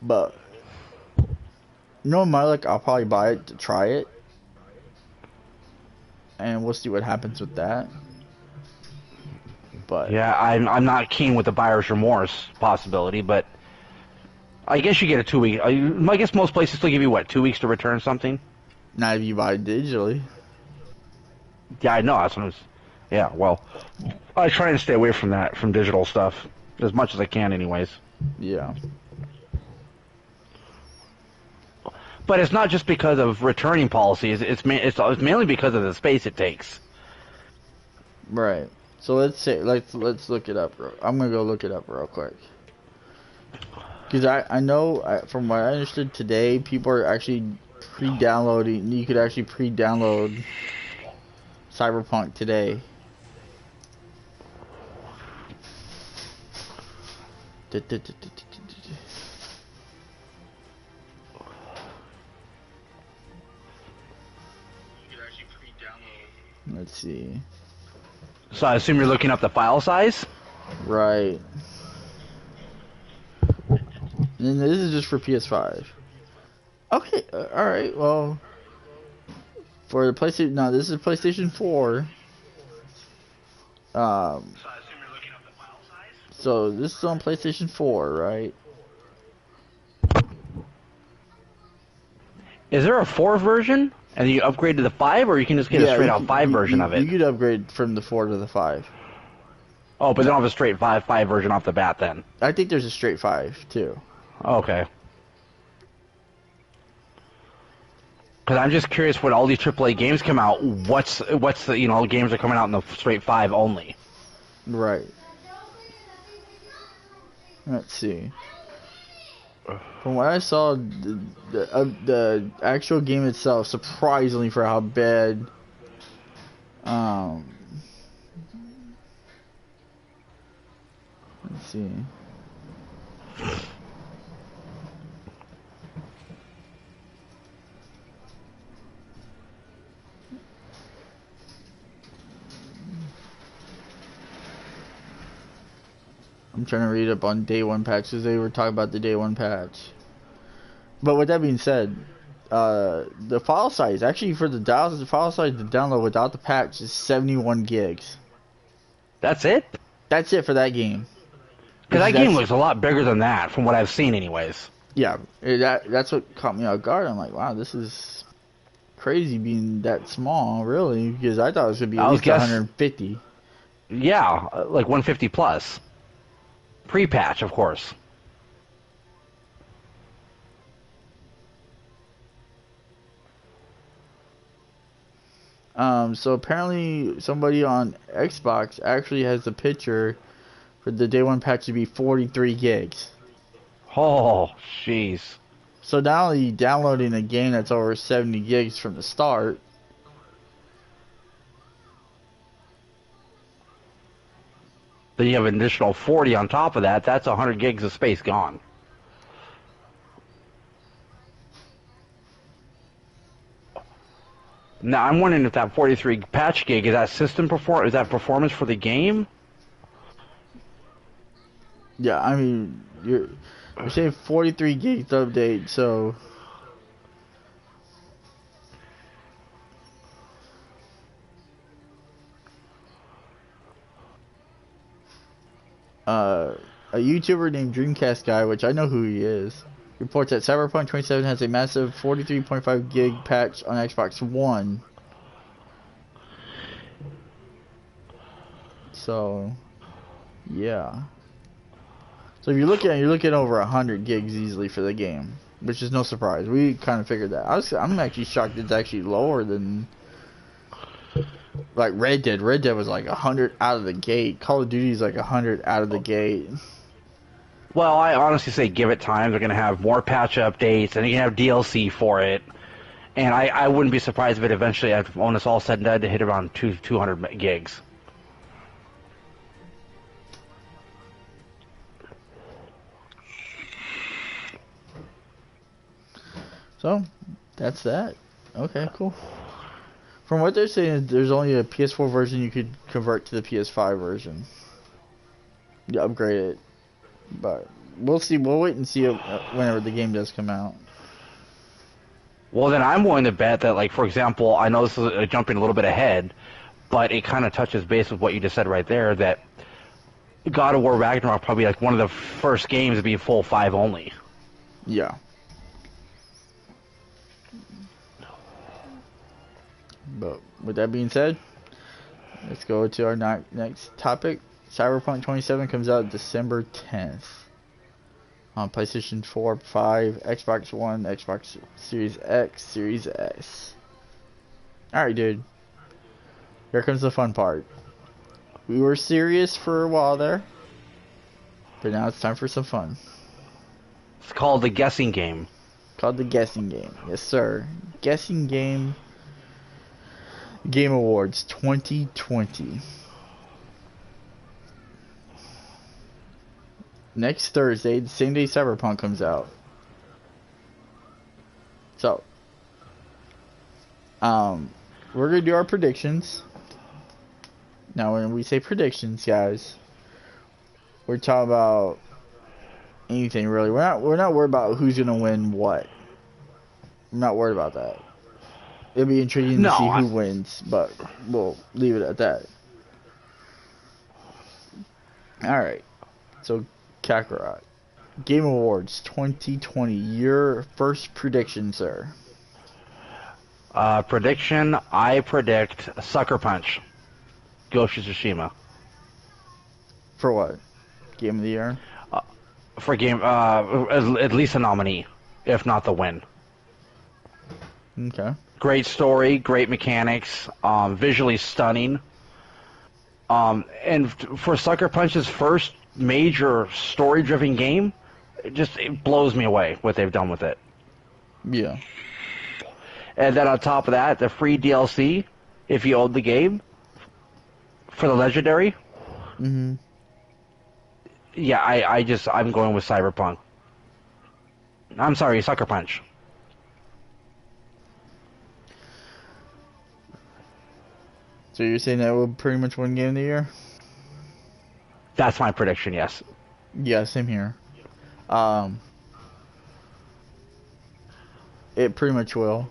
But no matter, like, I'll probably buy it to try it. And we'll see what happens with that. But yeah, I'm not keen with the buyer's remorse possibility, but I guess you get a 2 week. I guess most places still give you, what, 2 weeks to return something? Not if you buy it digitally. Yeah, I know. That's what yeah, well, I try and stay away from that, from digital stuff, as much as I can anyways. Yeah. But it's not just because of returning policies. It's mainly because of the space it takes. Right. So let's look it up. I'm gonna go look it up real quick. Because I know from what I understood today, people are actually pre-downloading. You could actually pre-download Cyberpunk today. Let's see. So I assume you're looking up the file size? Right. And this is just for PS5. Okay, alright, well. For the PlayStation, no, this is PlayStation 4. So I assume you're looking up the file size? So this is on PlayStation 4, right? Is there a 4 version? And you upgrade to the 5, or you can just get a straight out 5 version of it? You could upgrade from the 4 to the 5. Oh, but they don't have a straight 5 version off the bat then? I think there's a straight 5, too. Okay. Because I'm just curious, when all these AAA games come out, what's the, games are coming out in the straight 5 only? Right. Let's see. From what I saw, the actual game itself, surprisingly for how bad, let's see. I'm trying to read up on day one patch because they were talking about the day one patch. But with that being said, the file size actually for the file size to download without the patch is 71 gigs. That's it? That's it for that game. Because that game looks a lot bigger than that, from what I've seen, anyways. Yeah, that's what caught me off guard. I'm like, wow, this is crazy being that small, really, because I thought it was gonna be at least 150. Yeah, like 150 plus. Pre-patch, of course. So apparently somebody on Xbox actually has a picture for the day one patch to be 43 gigs. Oh, jeez. So not only downloading a game that's over 70 gigs from the start, then you have an additional 40 on top of that. That's 100 gigs of space gone. Now I'm wondering if that 43 patch gig is that is that performance for the game? yeah, I mean you're saying 43 gigs update, so a YouTuber named Dreamcast Guy, which I know who he is, reports that Cyberpunk 27 has a massive 43.5 gig patch on Xbox One. So, yeah. So if you're looking over 100 gigs easily for the game, which is no surprise. We kind of figured that. I'm actually shocked it's actually lower than like Red Dead. Red Dead was like 100 out of the gate. Call of Duty is like 100 out of the gate. Well, I honestly say give it time. They're going to have more patch updates, and you can have DLC for it. And I wouldn't be surprised if it eventually, when it's all said and done, to hit around 200 gigs. So, that's that. Okay, cool. From what they're saying, there's only a PS4 version you could convert to the PS5 version. You upgrade it. But we'll see. We'll wait and see it whenever the game does come out. Well, then I'm willing to bet that, like, for example, I know this is jumping a little bit ahead, but it kind of touches base with what you just said right there, that God of War Ragnarok probably like one of the first games to be full 5 only. Yeah. But with that being said, let's go to our next topic. Cyberpunk 27 comes out December 10th on PlayStation 4, 5, Xbox One, Xbox Series X, Series S. Alright, dude. Here comes the fun part. We were serious for a while there, but now it's time for some fun. It's called the guessing game. Called the guessing game. Yes, sir. Guessing game. Game Awards 2020. Next Thursday, the same day Cyberpunk comes out. So, we're gonna do our predictions. Now, when we say predictions, guys, we're talking about anything really. We're not worried about who's gonna win what. I'm not worried about that. It'll be intriguing to see who wins, but we'll leave it at that. Alright. So, Kakarot. Game Awards 2020. Your first prediction, sir. Prediction, I predict Sucker Punch. Ghost of Tsushima. For what? Game of the Year? For game, at least a nominee, if not the win. Okay. Great story, great mechanics, visually stunning. And for Sucker Punch's first major story-driven game, it blows me away what they've done with it. Yeah. And then on top of that, the free DLC, if you own the game, for the Legendary. Mm-hmm. Yeah, I'm going with Cyberpunk. I'm sorry, Sucker Punch. So you're saying that will pretty much win Game of the Year? That's my prediction, yes. Yeah, same here. It pretty much will.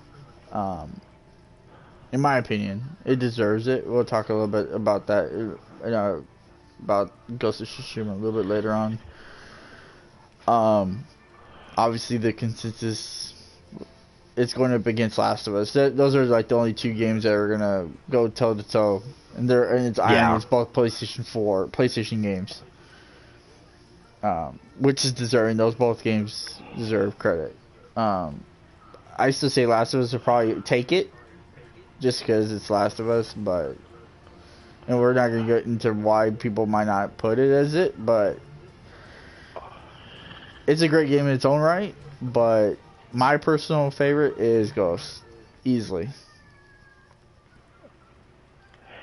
In my opinion, it deserves it. We'll talk a little bit about that, about Ghost of Tsushima a little bit later on. Obviously the consensus, it's going up against Last of Us. Those are like the only two games that are gonna go toe to toe, and it's irony. It's both PlayStation games, which is deserving. Those both games deserve credit. I still say Last of Us will probably take it, just because it's Last of Us, and we're not gonna get into why people might not put it as it, but it's a great game in its own right. But my personal favorite is Ghost, easily.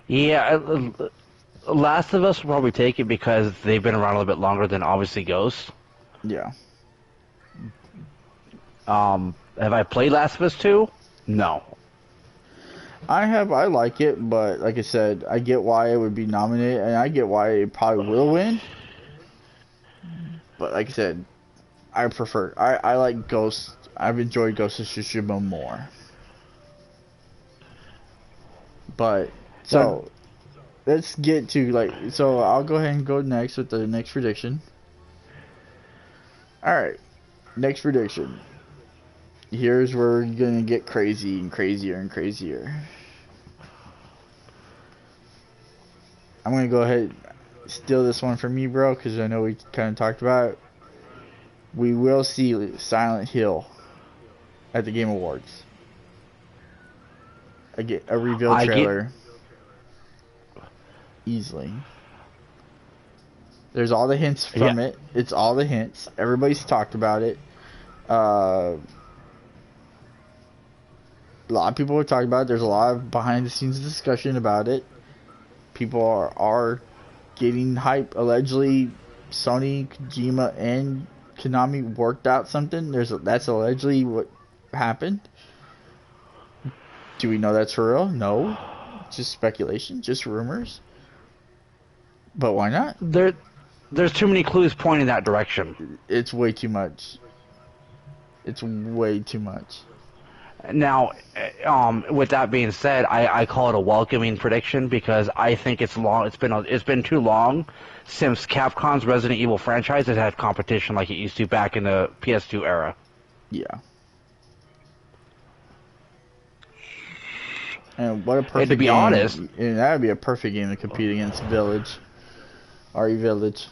Yeah, Last of Us will probably take it because they've been around a little bit longer than obviously Ghost. Yeah. Have I played Last of Us 2? No. I have. I like it, but like I said, I get why it would be nominated, and I get why it probably will win. But like I said, I like Ghost. I've enjoyed Ghost of Tsushima more. But so let's get to so I'll go ahead and go next with the next prediction. All right, next prediction. Here's where we're gonna get crazy and crazier and crazier. I'm gonna go ahead and steal this one from you, bro, because I know we kind of talked about it. We will see Silent Hill at the Game Awards. A reveal trailer. Easily. There's all the hints from it. It's all the hints. Everybody's talked about it. A lot of people are talking about it. There's a lot of behind the scenes discussion about it. People are getting hype. Allegedly, Sony, Kojima, and Konami worked out something. That's allegedly what happened. Do we know that's for real? No. Just speculation, just rumors. But why not? There's too many clues pointing that direction. It's way too much. It's way too much. Now, with that being said, I call it a welcoming prediction because I think it's long. It's been too long since Capcom's Resident Evil franchise has had competition like it used to back in the PS2 era. Yeah. And what a And to perfect be honest, game. And that would be a perfect game to compete against Village. RE Village.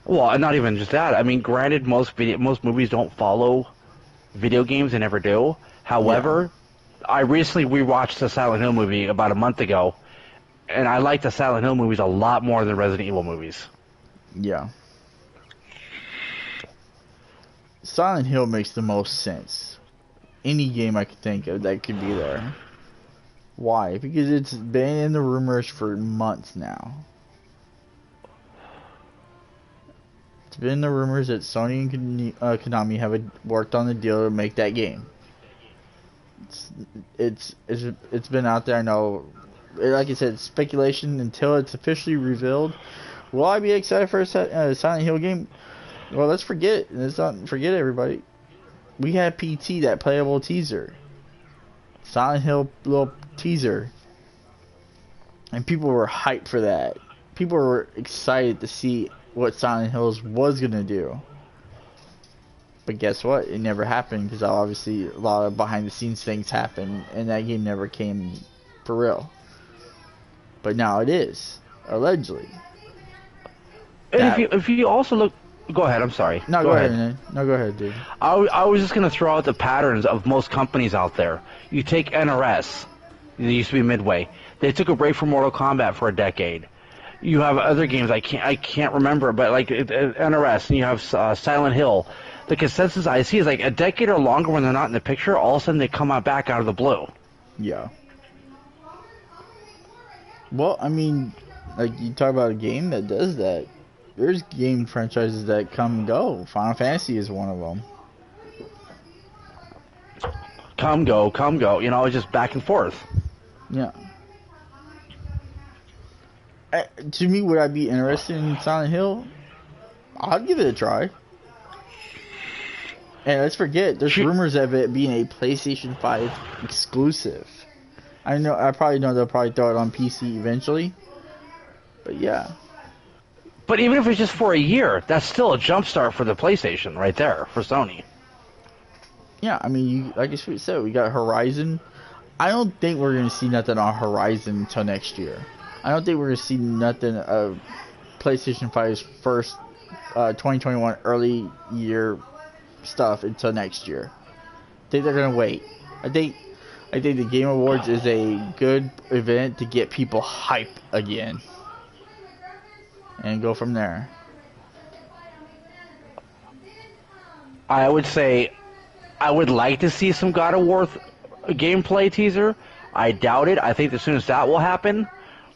well, and not even just that. I mean, granted, most movies don't follow video games; they never do. Yeah. However, I recently rewatched the Silent Hill movie about a month ago, and I like the Silent Hill movies a lot more than Resident Evil movies. Yeah. Silent Hill makes the most sense. Any game I could think of that could be there. Why? Because it's been in the rumors for months now. It's been in the rumors that Sony and Konami have worked on the deal to make that game. It's been out there. I know, like I said, speculation until it's officially revealed. Will I be excited for a Silent Hill game? Well, let's forget. Let's not forget, everybody. We had PT, that playable teaser. Silent Hill little teaser. And people were hyped for that. People were excited to see what Silent Hills was going to do. But guess what? It never happened because obviously a lot of behind the scenes things happened and that game never came for real. But now it is, allegedly. And if you also look, go ahead. I'm sorry. No, go ahead, man. No, go ahead, dude. I was just gonna throw out the patterns of most companies out there. You take NRS. It used to be Midway. They took a break from Mortal Kombat for a decade. You have other games I can't remember, but like NRS, and you have Silent Hill. The consensus I see is like a decade or longer when they're not in the picture. All of a sudden they come out back out of the blue. Yeah. Well, I mean, like you talk about a game that does that. There's game franchises that come and go. Final Fantasy is one of them. Come go. You know, it's just back and forth. Yeah. To me, would I be interested in Silent Hill? I'd give it a try. And let's forget, there's rumors of it being a PlayStation 5 exclusive. I probably know they'll probably throw it on PC eventually. But yeah. But even if it's just for a year, that's still a jumpstart for the PlayStation right there, for Sony. Yeah, I mean, like I said, we got Horizon. I don't think we're going to see nothing on Horizon until next year. I don't think we're going to see nothing of PlayStation 5's first 2021 early year stuff until next year. I think they're going to wait. I think the Game Awards is a good event to get people hype again. And go from there. I would say I would like to see some God of War gameplay teaser. I doubt it. I think as soon as that will happen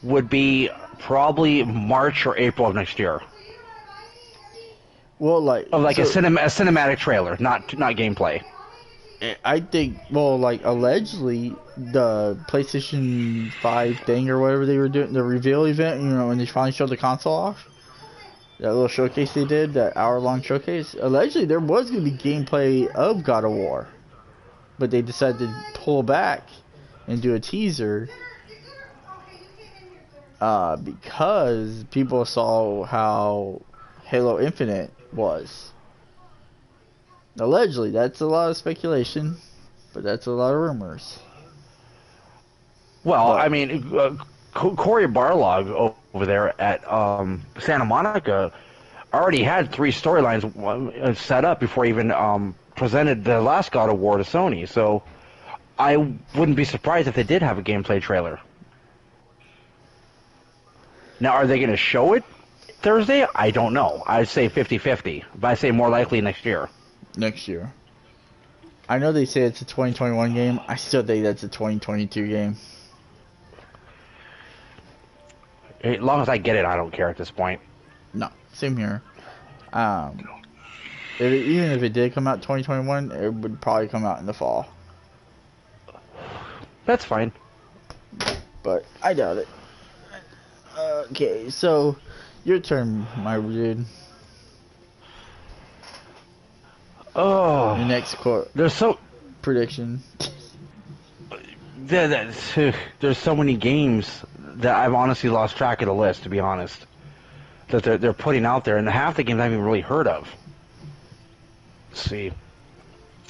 would be probably March or April of next year. Well, like a cinematic trailer, not gameplay. I think, well, like allegedly the PlayStation 5 thing or whatever they were doing, the reveal event, you know, when they finally showed the console off, that little showcase they did, that hour-long showcase, allegedly there was going to be gameplay of God of War, but they decided to pull back and do a teaser because people saw how Halo Infinite was. Allegedly, that's a lot of speculation, but that's a lot of rumors. Well, I mean, Cory Barlog over there at Santa Monica already had 3 storylines set up before he even presented the last God of War to Sony. So I wouldn't be surprised if they did have a gameplay trailer. Now, are they going to show it Thursday? I don't know. I'd say 50-50, but I'd say more likely next year. Next year. I know they say it's a 2021 game. I still think that's a 2022 game. As long as I get it, I don't care at this point. No, same here. Even if it did come out 2021, it would probably come out in the fall. That's fine. But I doubt it. Okay, so your turn, my dude. Oh, your next quote. There's so prediction. There's so many games that I've honestly lost track of the list, to be honest, that they're putting out there, and half the games I haven't even really heard of. Let's see.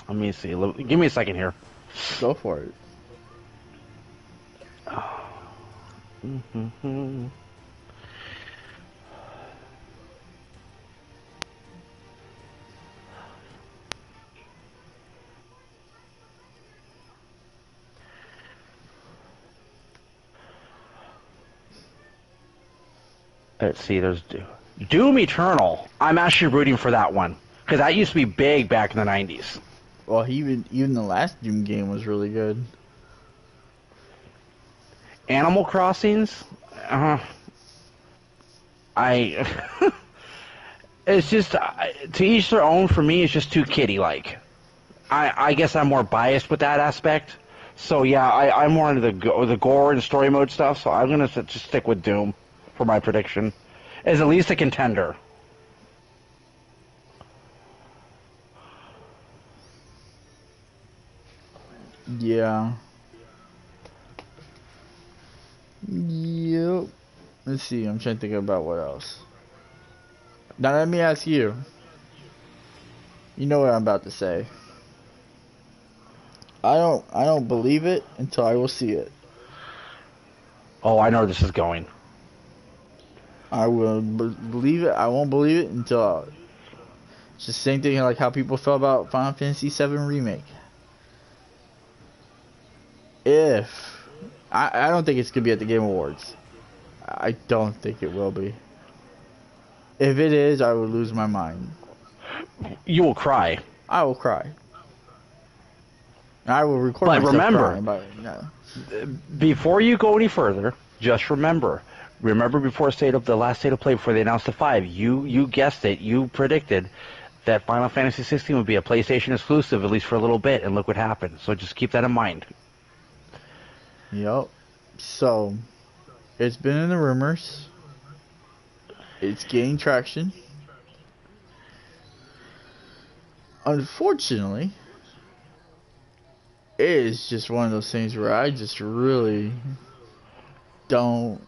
Let me see. Give me a second here. Go for it. Mm-hmm. Let's see. There's Doom Eternal. I'm actually rooting for that one because that used to be big back in the 90s. Well, even the last Doom game was really good. Animal Crossings. I. It's just to each their own. For me, it's just too kiddie-like. I guess I'm more biased with that aspect. So yeah, I'm more into the gore and story mode stuff. So I'm gonna just stick with Doom for my prediction. Is at least a contender. Yeah. Yep. Let's see. I'm trying to think about what else. Now let me ask you. You know what I'm about to say. I don't believe it until I will see it. Oh, I know where this is going. I will believe it. I won't believe it until it's the same thing like how people felt about Final Fantasy VII Remake. If I don't think it's gonna be at the Game Awards. I don't think it will be. If it is, I will lose my mind. You will cry. I will cry. I will record But myself remember, crying, but no. before you go any further, just remember before the last State of Play, before they announced the 5, you guessed it, you predicted that Final Fantasy 16 would be a PlayStation exclusive, at least for a little bit, and look what happened. So just keep that in mind. Yep. So, it's been in the rumors. It's gaining traction. Unfortunately, it is just one of those things where I just really don't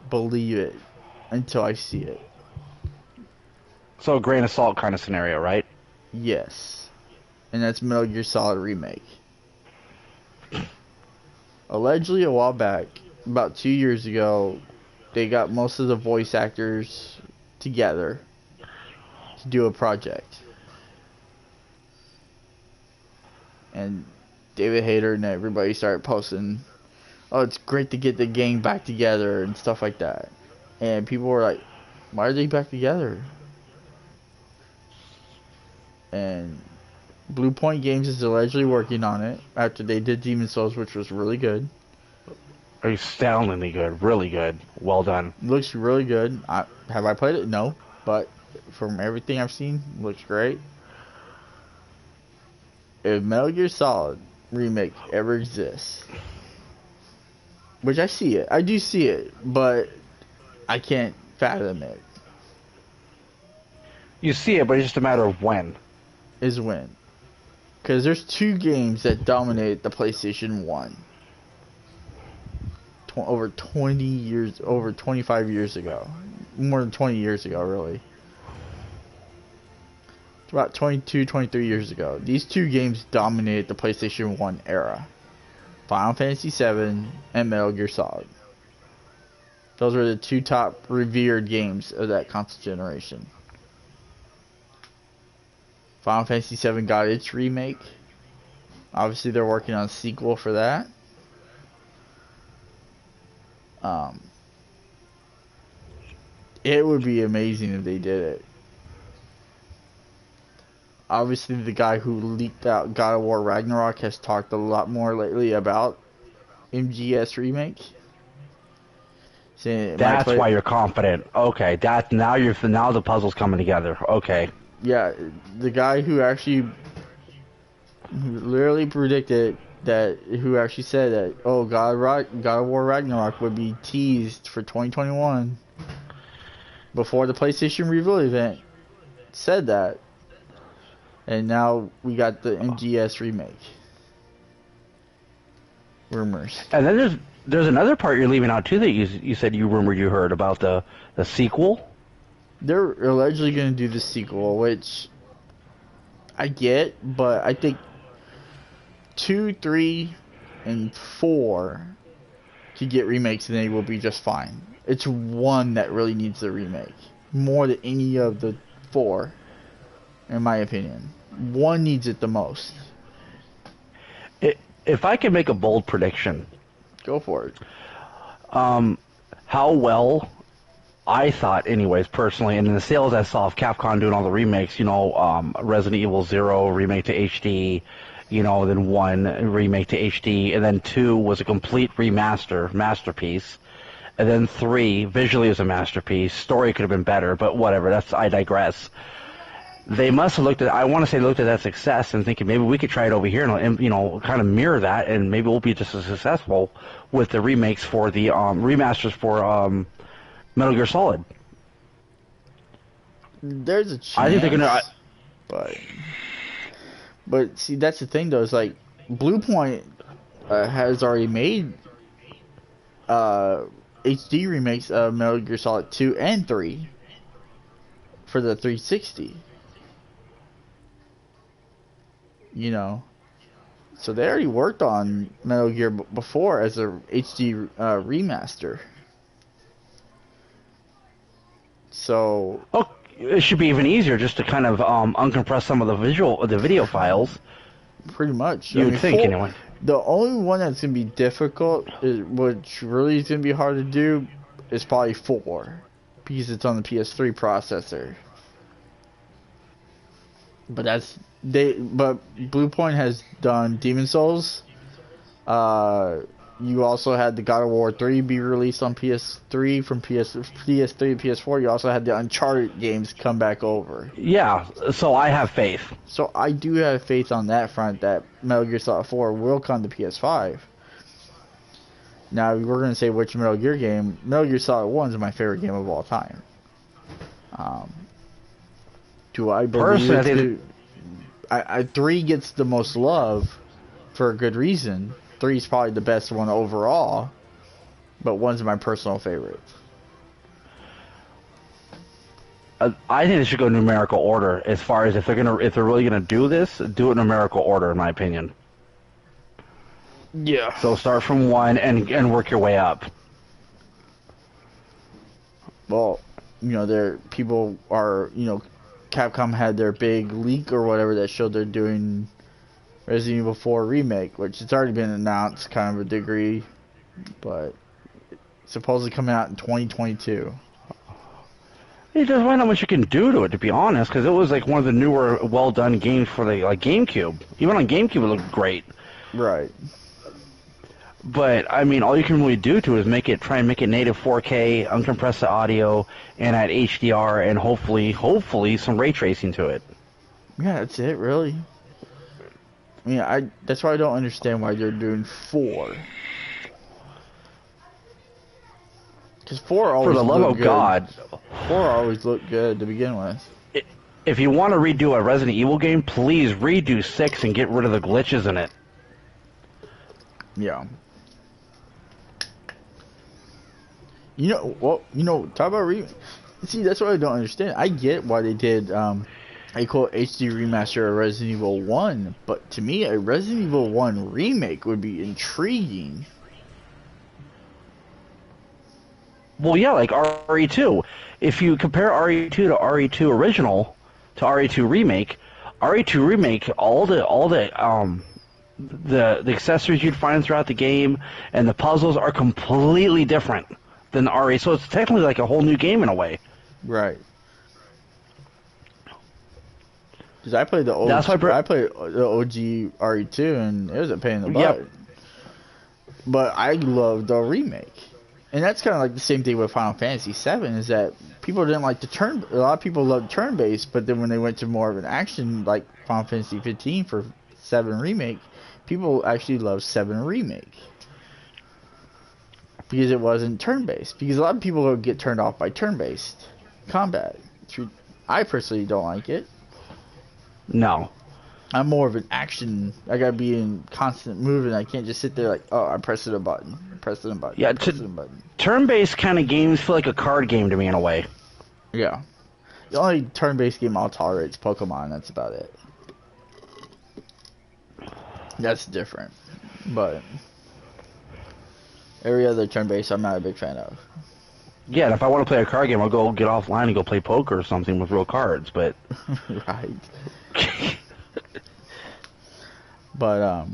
believe it until I see it. So a grain of salt kind of scenario, right? Yes. And that's Metal Gear Solid Remake. Allegedly, a while back, about 2 years ago, they got most of the voice actors together to do a project. And David Hayter and everybody started posting, oh, it's great to get the gang back together and stuff like that. And people were like, why are they back together? And Blue Point Games is allegedly working on it after they did Demon's Souls, which was really good. Astoundingly good, really good, well done. Looks really good. Have I played it? No, but from everything I've seen, looks great. If Metal Gear Solid Remake ever exists, which I see it, I do see it, but I can't fathom it. You see it, but it's just a matter of when. Is when. Because there's 2 games that dominated the PlayStation 1. Over 20 years, over 25 years ago. More than 20 years ago, really. It's about 22, 23 years ago. These 2 games dominated the PlayStation 1 era. Final Fantasy VII and Metal Gear Solid. Those were the 2 top revered games of that console generation. Final Fantasy VII got its remake. Obviously, they're working on a sequel for that. It would be amazing if they did it. Obviously, the guy who leaked out God of War Ragnarok has talked a lot more lately about MGS remake. That's why you're confident. Okay, now the puzzle's coming together. Okay. Yeah, the guy who literally predicted that, who actually said that, oh, God of War Ragnarok would be teased for 2021 before the PlayStation reveal event, said that, and now we got the MGS remake rumors. And then there's another part you're leaving out too that you said you heard about the sequel. They're allegedly going to do the sequel, which I get, but I think 2, 3, and 4 could get remakes and they will be just fine. It's 1 that really needs a remake. More than any of the 4, in my opinion. 1 needs it the most. If I could make a bold prediction, Go for it. How well I thought, anyways, personally, and in the sales I saw of Capcom doing all the remakes, Resident Evil 0 remake to HD, then 1 remake to HD, and then 2 was a complete masterpiece, and then 3 visually was a masterpiece. Story could have been better, but whatever. I digress. They must have looked at that success and thinking maybe we could try it over here and kind of mirror that, and maybe we'll be just as successful with the remakes for the remasters for Metal Gear Solid. There's a chance. I think they're gonna. But see, that's the thing though. Is like Bluepoint has already made HD remakes of Metal Gear Solid 2 and 3 for the 360. So they already worked on Metal Gear before as a HD remaster. So it should be even easier just to kind of uncompress some of the video files. Pretty much. You would think, anyway. The only one that's gonna be difficult, which really is gonna be hard to do, is probably 4, because it's on the PS3 processor. But Bluepoint has done Demon Souls. You also had the God of War 3 be released on PS3 from PS3 to PS4. You also had the Uncharted games come back over. Yeah, so I have faith. So I do have faith on that front that Metal Gear Solid 4 will come to PS5. Now, we're going to say which Metal Gear game. Metal Gear Solid 1 is my favorite game of all time. Do I believe personally, 3 gets the most love for a good reason. 3 is probably the best one overall, but 1's my personal favorite. I think they should go numerical order as far as if they're really gonna do this, do it numerical order, in my opinion. Yeah. So start from 1 and work your way up. Well, Capcom had their big leak or whatever that showed they're doing Resident Evil 4 remake, which it's already been announced, kind of a degree, but it's supposedly coming out in 2022. It doesn't mind how much you can do to it, to be honest, because it was like one of the newer, well-done games for the GameCube. Even on GameCube, it looked great. Right. But I mean, all you can really do to is try and make it native 4K, uncompress the audio, and add HDR, and hopefully some ray tracing to it. Yeah, that's it, really. I mean, that's why I don't understand why they're doing 4. Because 4 always, for the love of God, 4 always looked good to begin with. If you want to redo a Resident Evil game, please redo 6 and get rid of the glitches in it. Yeah. Talk about see, that's what I don't understand. I get why they did a quote HD remaster of Resident Evil 1, but to me, a Resident Evil 1 remake would be intriguing. Well, yeah, like RE2. If you compare RE2 to RE2 original to RE2 remake, RE2 remake, all the accessories you'd find throughout the game and the puzzles are completely different than RE. So it's technically like a whole new game in a way. Right. Because I played the OG, RE2 and it was a pain in the butt. Yep. But I loved the remake. And that's kind of like the same thing with Final Fantasy VII, is that people didn't like a lot of people loved turn-based, but then when they went to more of an action, like Final Fantasy 15 for 7 Remake, people actually loved 7 Remake. Because it wasn't turn-based. Because a lot of people get turned off by turn-based combat. I personally don't like it. No. I'm more of an action. I gotta be in constant movement. I can't just sit there like, oh, I'm pressing a button. Yeah, turn-based kind of games feel like a card game to me in a way. Yeah. The only turn-based game I'll tolerate is Pokemon. That's about it. That's different. But every other turn-based, I'm not a big fan of. Yeah, and if I want to play a card game, I'll go get offline and go play poker or something with real cards. But Right. But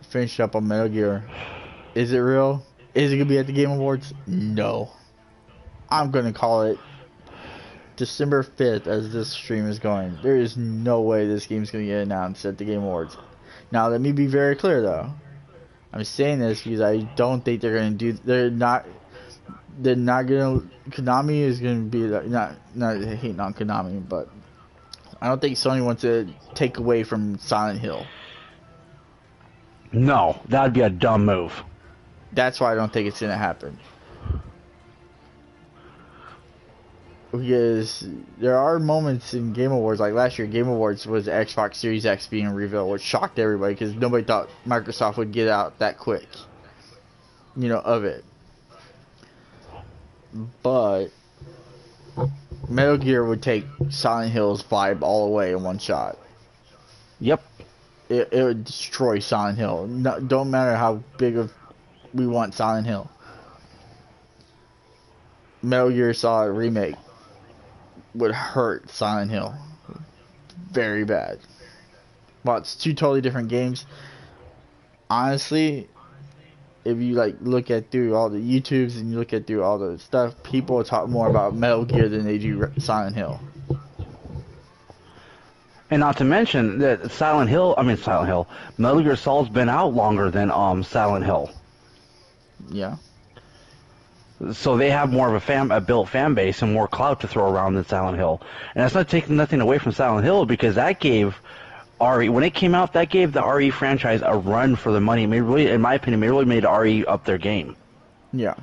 finish up on Metal Gear. Is it real? Is it gonna be at the Game Awards? No. I'm gonna call it December 5th as this stream is going. There is no way this game's gonna get announced at the Game Awards. Now let me be very clear though. I'm saying this because I don't think they're gonna do. They're not gonna. Konami is gonna be not hating on Konami, but I don't think Sony wants to take away from Silent Hill. no, that'd be a dumb move. That's why I don't think it's gonna happen. Because there are moments in Game Awards, like last year, Game Awards was the Xbox Series X being revealed, which shocked everybody because nobody thought Microsoft would get out that quick, of it. But Metal Gear would take Silent Hill's vibe all away in one shot. Yep. It would destroy Silent Hill. No, don't matter how big of we want Silent Hill. Metal Gear Solid Remake would hurt Silent Hill very bad. Well, it's two totally different games. Honestly, if you look at through all the YouTubes and you look at through all the stuff, people talk more about Metal Gear than they do Silent Hill. And not to mention that Metal Gear Solid's been out longer than Silent Hill. Yeah. So they have more of a built fan base and more clout to throw around than Silent Hill. And that's not taking nothing away from Silent Hill because that gave RE, when it came out, that gave the RE franchise a run for the money. In my opinion, it really made RE up their game. Yeah.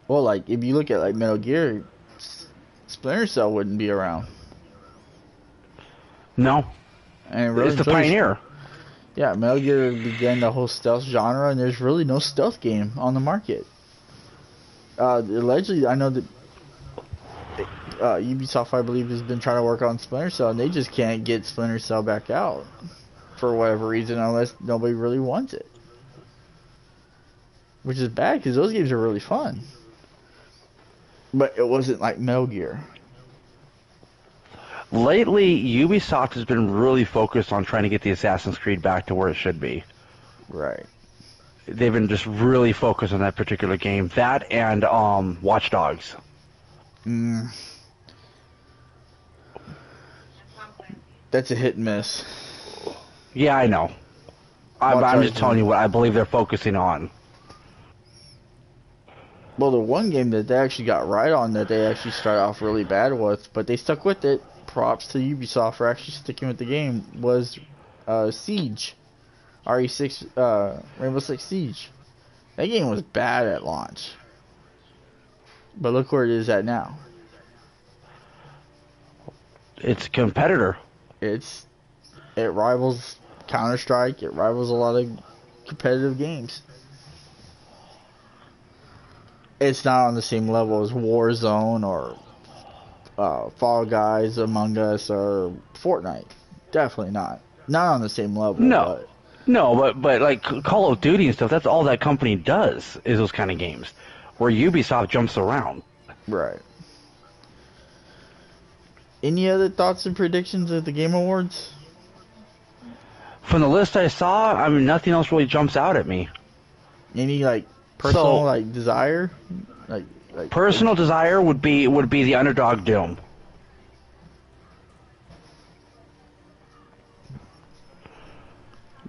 Well, if you look at Metal Gear, Splinter Cell wouldn't be around. No. And it's the pioneer. Yeah, Metal Gear began the whole stealth genre, and there's really no stealth game on the market. Allegedly, I know that Ubisoft, I believe, has been trying to work on Splinter Cell, and they just can't get Splinter Cell back out for whatever reason, unless nobody really wants it. Which is bad, because those games are really fun. But it wasn't like Metal Gear. Lately, Ubisoft has been really focused on trying to get the Assassin's Creed back to where it should be. Right. They've been just really focused on that particular game. That and Watch Dogs. That's a hit and miss. Yeah, I know. I'm just telling you what I believe they're focusing on. Well, the one game that they actually got right on that they actually started off really bad with, but they stuck with it. Props to Ubisoft for actually sticking with the game. Was Siege. RE6, Rainbow Six Siege. That game was bad at launch. But look where it is at now. It's a competitor. It rivals Counter-Strike. It rivals a lot of competitive games. It's not on the same level as Warzone or Fall Guys, Among Us, or Fortnite. Definitely not. Not on the same level. No. No, but like Call of Duty and stuff, that's all that company does, is those kind of games. Where Ubisoft jumps around. Right. Any other thoughts and predictions at the Game Awards? From the list I saw, nothing else really jumps out at me. Any personal desire? Personal desire would be the Underdog Doom.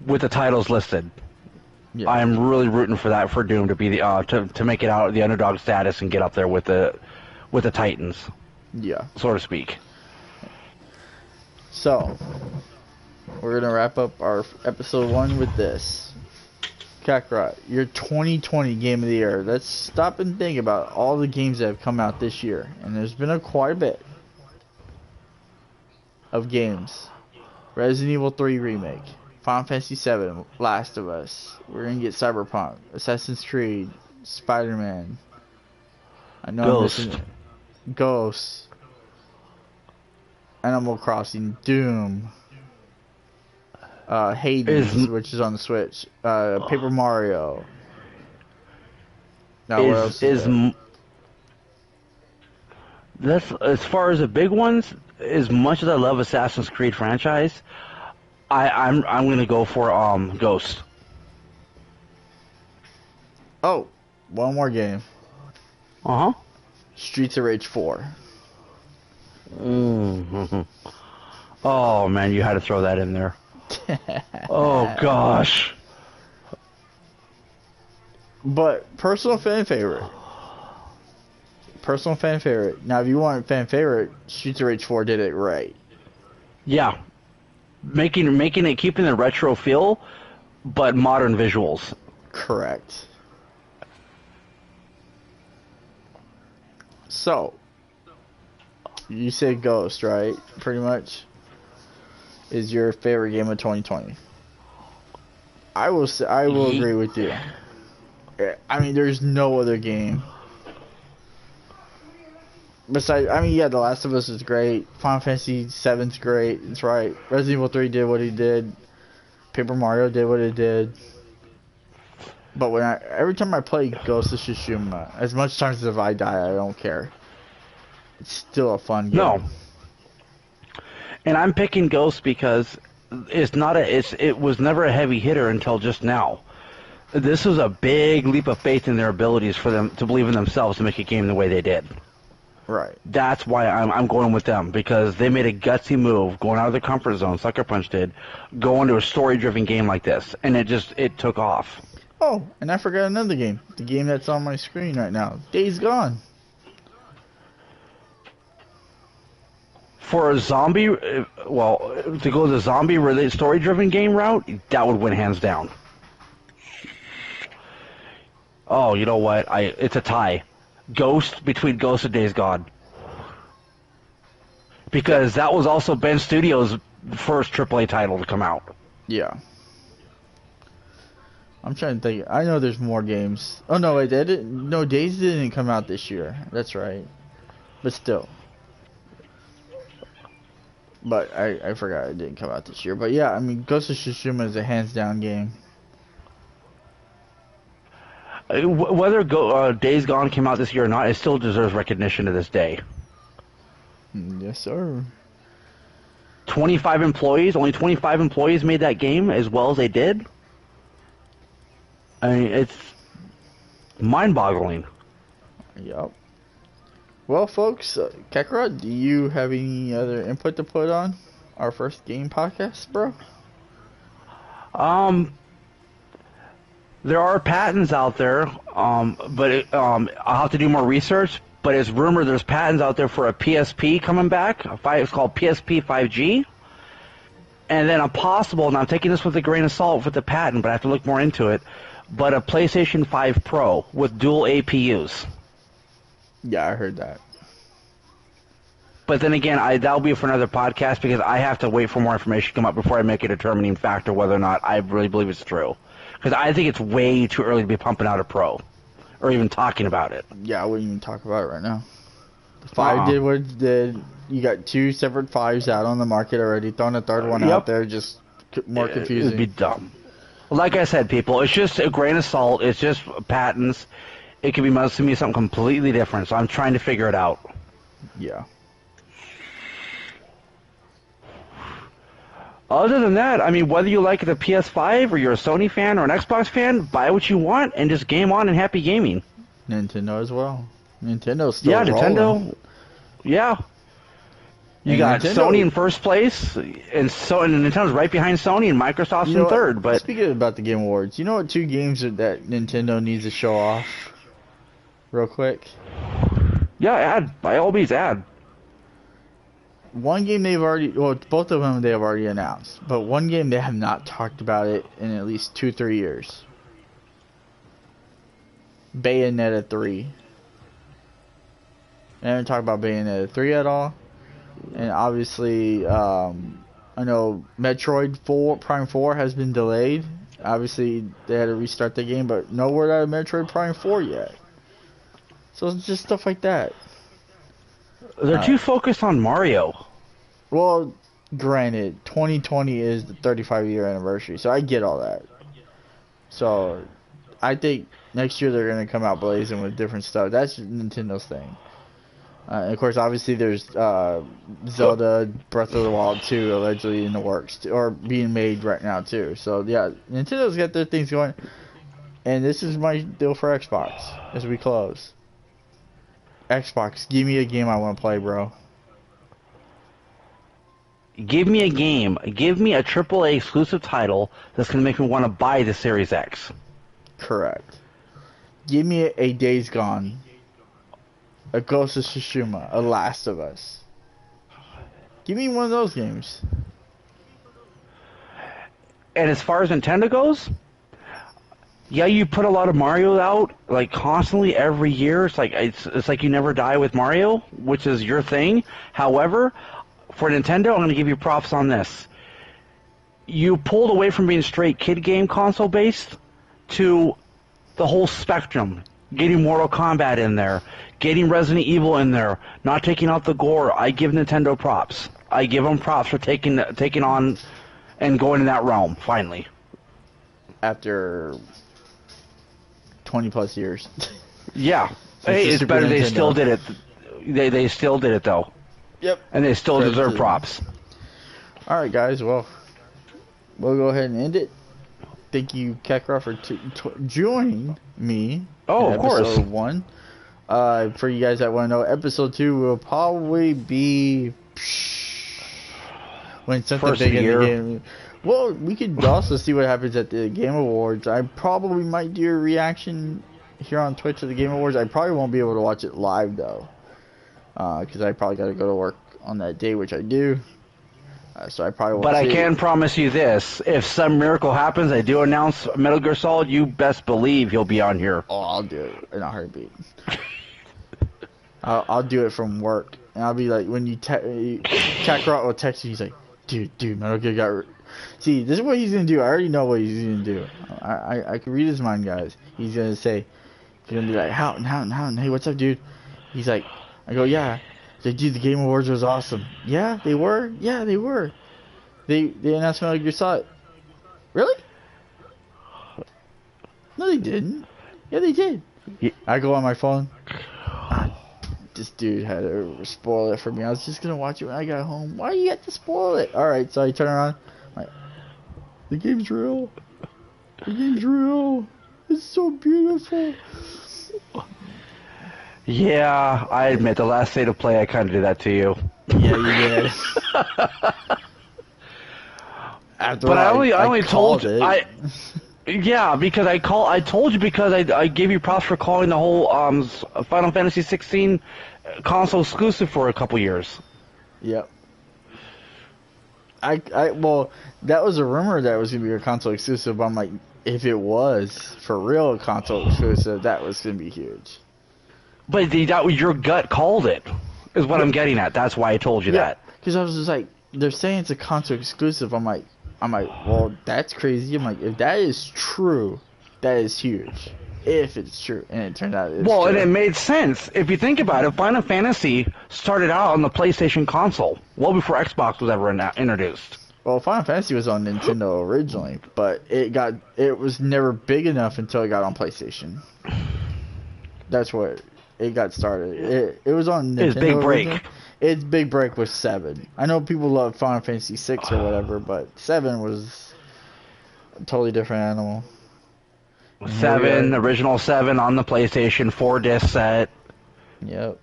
With the titles listed. Yeah. I am really rooting for that, for Doom to be the to make it out the underdog status and get up there with the Titans. Yeah. So to speak. So, we're gonna wrap up our episode 1 with this. Kakarot, your 2020 game of the year. Let's stop and think about all the games that have come out this year, and there's been quite a bit of games. Resident Evil 3 Remake, Final Fantasy VII, Last of Us. We're gonna get Cyberpunk, Assassin's Creed, Spider-Man. I know Ghost. I'm missing Ghost, Animal Crossing, Doom. Hades, Is which is on the Switch. Paper Mario. Now, what is else is is there? That's as far as the big ones. As much as I love Assassin's Creed franchise, I'm gonna go for Ghost. Oh, one more game. Uh huh. Streets of Rage 4. Mm-hmm. Oh man, you had to throw that in there. Oh gosh. But personal fan favorite. Personal fan favorite. Now, if you want fan favorite, Streets of Rage 4 did it right. Yeah, making it keeping the retro feel, but modern visuals. Correct. So, you said Ghost, right? Pretty much is your favorite game of 2020. I will agree with you. I mean, there's no other game besides. I mean, yeah, The Last of Us is great. Final Fantasy 7's great. It's right. Resident Evil 3 did what he did. Paper Mario did what it did. But every time I play Ghost of Tsushima, as much times as I die, I don't care. It's still a fun No, game. and I'm picking Ghost because it was never a heavy hitter until just now. This was a big leap of faith in their abilities for them to believe in themselves to make a game the way they did. Right. That's why I'm going with them, because they made a gutsy move, going out of their comfort zone, Sucker Punch did, going to a story-driven game like this, and it took off. Oh, and I forgot another game. The game that's on my screen right now. Days Gone. For a zombie, to go the zombie story-driven game route, that would win hands down. Oh, you know what? It's a tie. Between Ghost and Days Gone. Because that was also Ben Studio's first AAA title to come out. Yeah. I'm trying to think. I know there's more games. Oh, no, wait. No, Days didn't come out this year. That's right. But still. But I forgot it didn't come out this year. But yeah, I mean, Ghost of Tsushima is a hands-down game. Whether Days Gone came out this year or not, it still deserves recognition to this day. Yes, sir. 25 employees, only 25 employees made that game as well as they did. I mean, it's mind-boggling. Yep. Well, folks, Kakarot, do you have any other input to put on our first game podcast, bro? There are patents out there, but I'll have to do more research. But it's rumored there's patents out there for a PSP coming back. It's called PSP 5G. And then a possible, and I'm taking this with a grain of salt with the patent, but I have to look more into it, but a PlayStation 5 Pro with dual APUs. Yeah, I heard that. But then again, that'll be for another podcast because I have to wait for more information to come up before I make a determining factor whether or not I really believe it's true. Because I think it's way too early to be pumping out a Pro or even talking about it. Yeah, I wouldn't even talk about it right now. The 5 did what it did. You got 2 separate 5s out on the market already. Throwing a third one out there just more confusing. It'd be dumb. Like I said, people, it's just a grain of salt. It's just patents. It could be something completely different. So I'm trying to figure it out. Yeah. Other than that, I mean, whether you like the PS5 or you're a Sony fan or an Xbox fan, buy what you want and just game on and happy gaming. Nintendo as well. Nintendo's still Nintendo. rolling. Yeah. You got Sony in first place, and Nintendo's right behind Sony, and Microsoft's in third. But speaking about the Game Awards, you know what 2 games that Nintendo needs to show off real quick? Yeah, by all means, add. One game both of them they have already announced, but one game they have not talked about it in at least 2-3 years. Bayonetta 3. They haven't talked about Bayonetta 3 at all. And obviously, I know Metroid Prime 4 has been delayed. Obviously, they had to restart the game, but no word out of Metroid Prime 4 yet. So it's just stuff like that. They're too focused on Mario. Well, granted, 2020 is the 35-year anniversary, so I get all that. So I think next year they're gonna come out blazing with different stuff. That's Nintendo's thing. And of course, obviously, there's Zelda Breath of the Wild 2 allegedly in the works, or being made right now, too. So, yeah, Nintendo's got their things going. And this is my deal for Xbox as we close. Xbox, give me a game I want to play, bro. Give me a game. Give me a AAA exclusive title that's going to make me want to buy the Series X. Correct. Give me a Days Gone, a Ghost of Tsushima, a Last of Us. Give me one of those games. And as far as Nintendo goes, yeah, you put a lot of Mario out like constantly every year. It's like you never die with Mario, which is your thing. However, for Nintendo, I'm going to give you props on this. You pulled away from being straight kid game console based to the whole spectrum. Getting Mortal Kombat in there, getting Resident Evil in there, not taking out the gore. I give Nintendo props. I give them props for taking on and going in that realm, finally. After 20 plus years. Yeah. Hey, it's better they still did it. They still did it, though. Yep. And they still deserve props. Alright, guys, well, we'll go ahead and end it. Thank you, Kakarot, for joining me. Oh, of course. Episode 1. For you guys that want to know, episode 2 will probably be when something First big in year. the game. Well, we could also see what happens at the Game Awards. I probably might do a reaction here on Twitch to the Game Awards. I probably won't be able to watch it live though, because I probably got to go to work on that day, which I do. So I probably won't. But I can promise you this: if some miracle happens, I do announce Metal Gear Solid. You best believe he'll be on here. Oh, I'll do it in a heartbeat. I'll do it from work, and I'll be like, when Kakarot will text you, he's like, dude, Metal Gear got. See, this is what he's gonna do. I already know what he's gonna do. I can read his mind, guys. He's gonna say, he's gonna be like, Howton, hey, what's up, dude? He's like, I go, yeah. He's like, dude, the Game Awards was awesome. Yeah, they were. Yeah, they were. They announced Metal Gear Solid. Really? No, they didn't. Yeah, they did. Yeah. I go on my phone. This dude had to spoil it for me. I was just gonna watch it when I got home. Why you have to spoil it? Alright, so I turn around. I'm like, the game's real. The game's real. It's so beautiful. Yeah, I admit, the last state of play, I kind of did that to you. Yeah, you did. After But I only told it. Yeah, because I told you because I gave you props for calling the whole Final Fantasy 16 console exclusive for a couple years. Yep. Well, that was a rumor that it was gonna be a console exclusive. But I'm like, if it was for real a console exclusive, that was gonna be huge. But your gut called it, is what I'm getting at. That's why I told you that. Because I was just like, they're saying it's a console exclusive. I'm like, well, that's crazy. I'm like, if that is true, that is huge. If it's true, and it turned out it's true. And it made sense. If you think about it, Final Fantasy started out on the PlayStation console, well before Xbox was ever introduced. Well, Final Fantasy was on Nintendo originally, but it was never big enough until it got on PlayStation. That's what it got started. It was on Nintendo. It's Big Break. Originally. Its big break was 7. I know people love Final Fantasy 6 or whatever, but 7 was a totally different animal. 7, original 7 on the PlayStation, 4-disc set. Yep.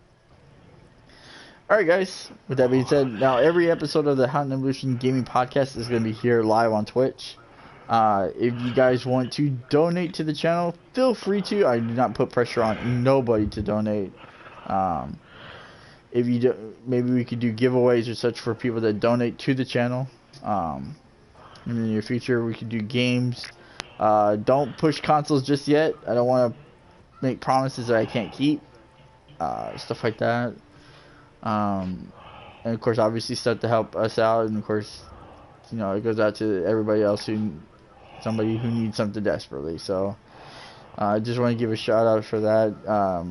Alright, guys. With that being said, now every episode of the HowtonEvolution Gaming Podcast is going to be here live on Twitch. If you guys want to donate to the channel, feel free to. I do not put pressure on nobody to donate. If you do, maybe we could do giveaways or such for people that donate to the channel. In the near future, we could do games. Don't push consoles just yet. I don't want to make promises that I can't keep. Stuff like that. And of course, obviously, stuff to help us out. And of course, you know, it goes out to everybody else somebody who needs something desperately. So, I just want to give a shout out for that.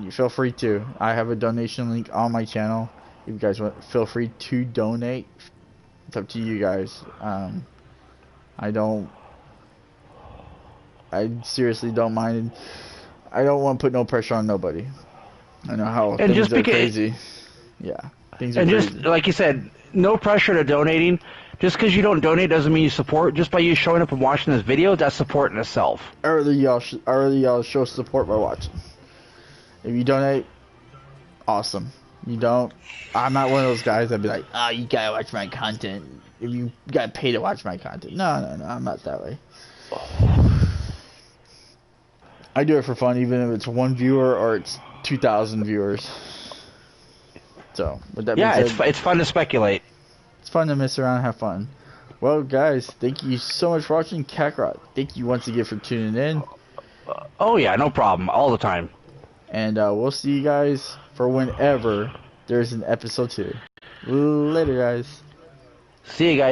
You feel free to. I have a donation link on my channel. If you guys want, feel free to donate. It's up to you guys. I seriously don't mind. I don't want to put no pressure on nobody. I know how And things just are because, crazy. Yeah, things are and crazy. just like you said, no pressure to donating. Just because you don't donate doesn't mean you support. Just by you showing up and watching this video, that's support in itself. I rather y'all show support by watching. If you donate, awesome. You don't, I'm not one of those guys that'd be like, oh, you gotta watch my content. If you got paid to watch my content. No, I'm not that way. I do it for fun, even if it's one viewer or it's 2,000 viewers. So, with that being Yeah, said, it's fun to speculate. it's fun to mess around and have fun. Well, guys, thank you so much for watching Kakarot. Thank you once again for tuning in. Oh yeah, no problem, all the time. And we'll see you guys for whenever there's an episode 2. Later, guys. See you guys.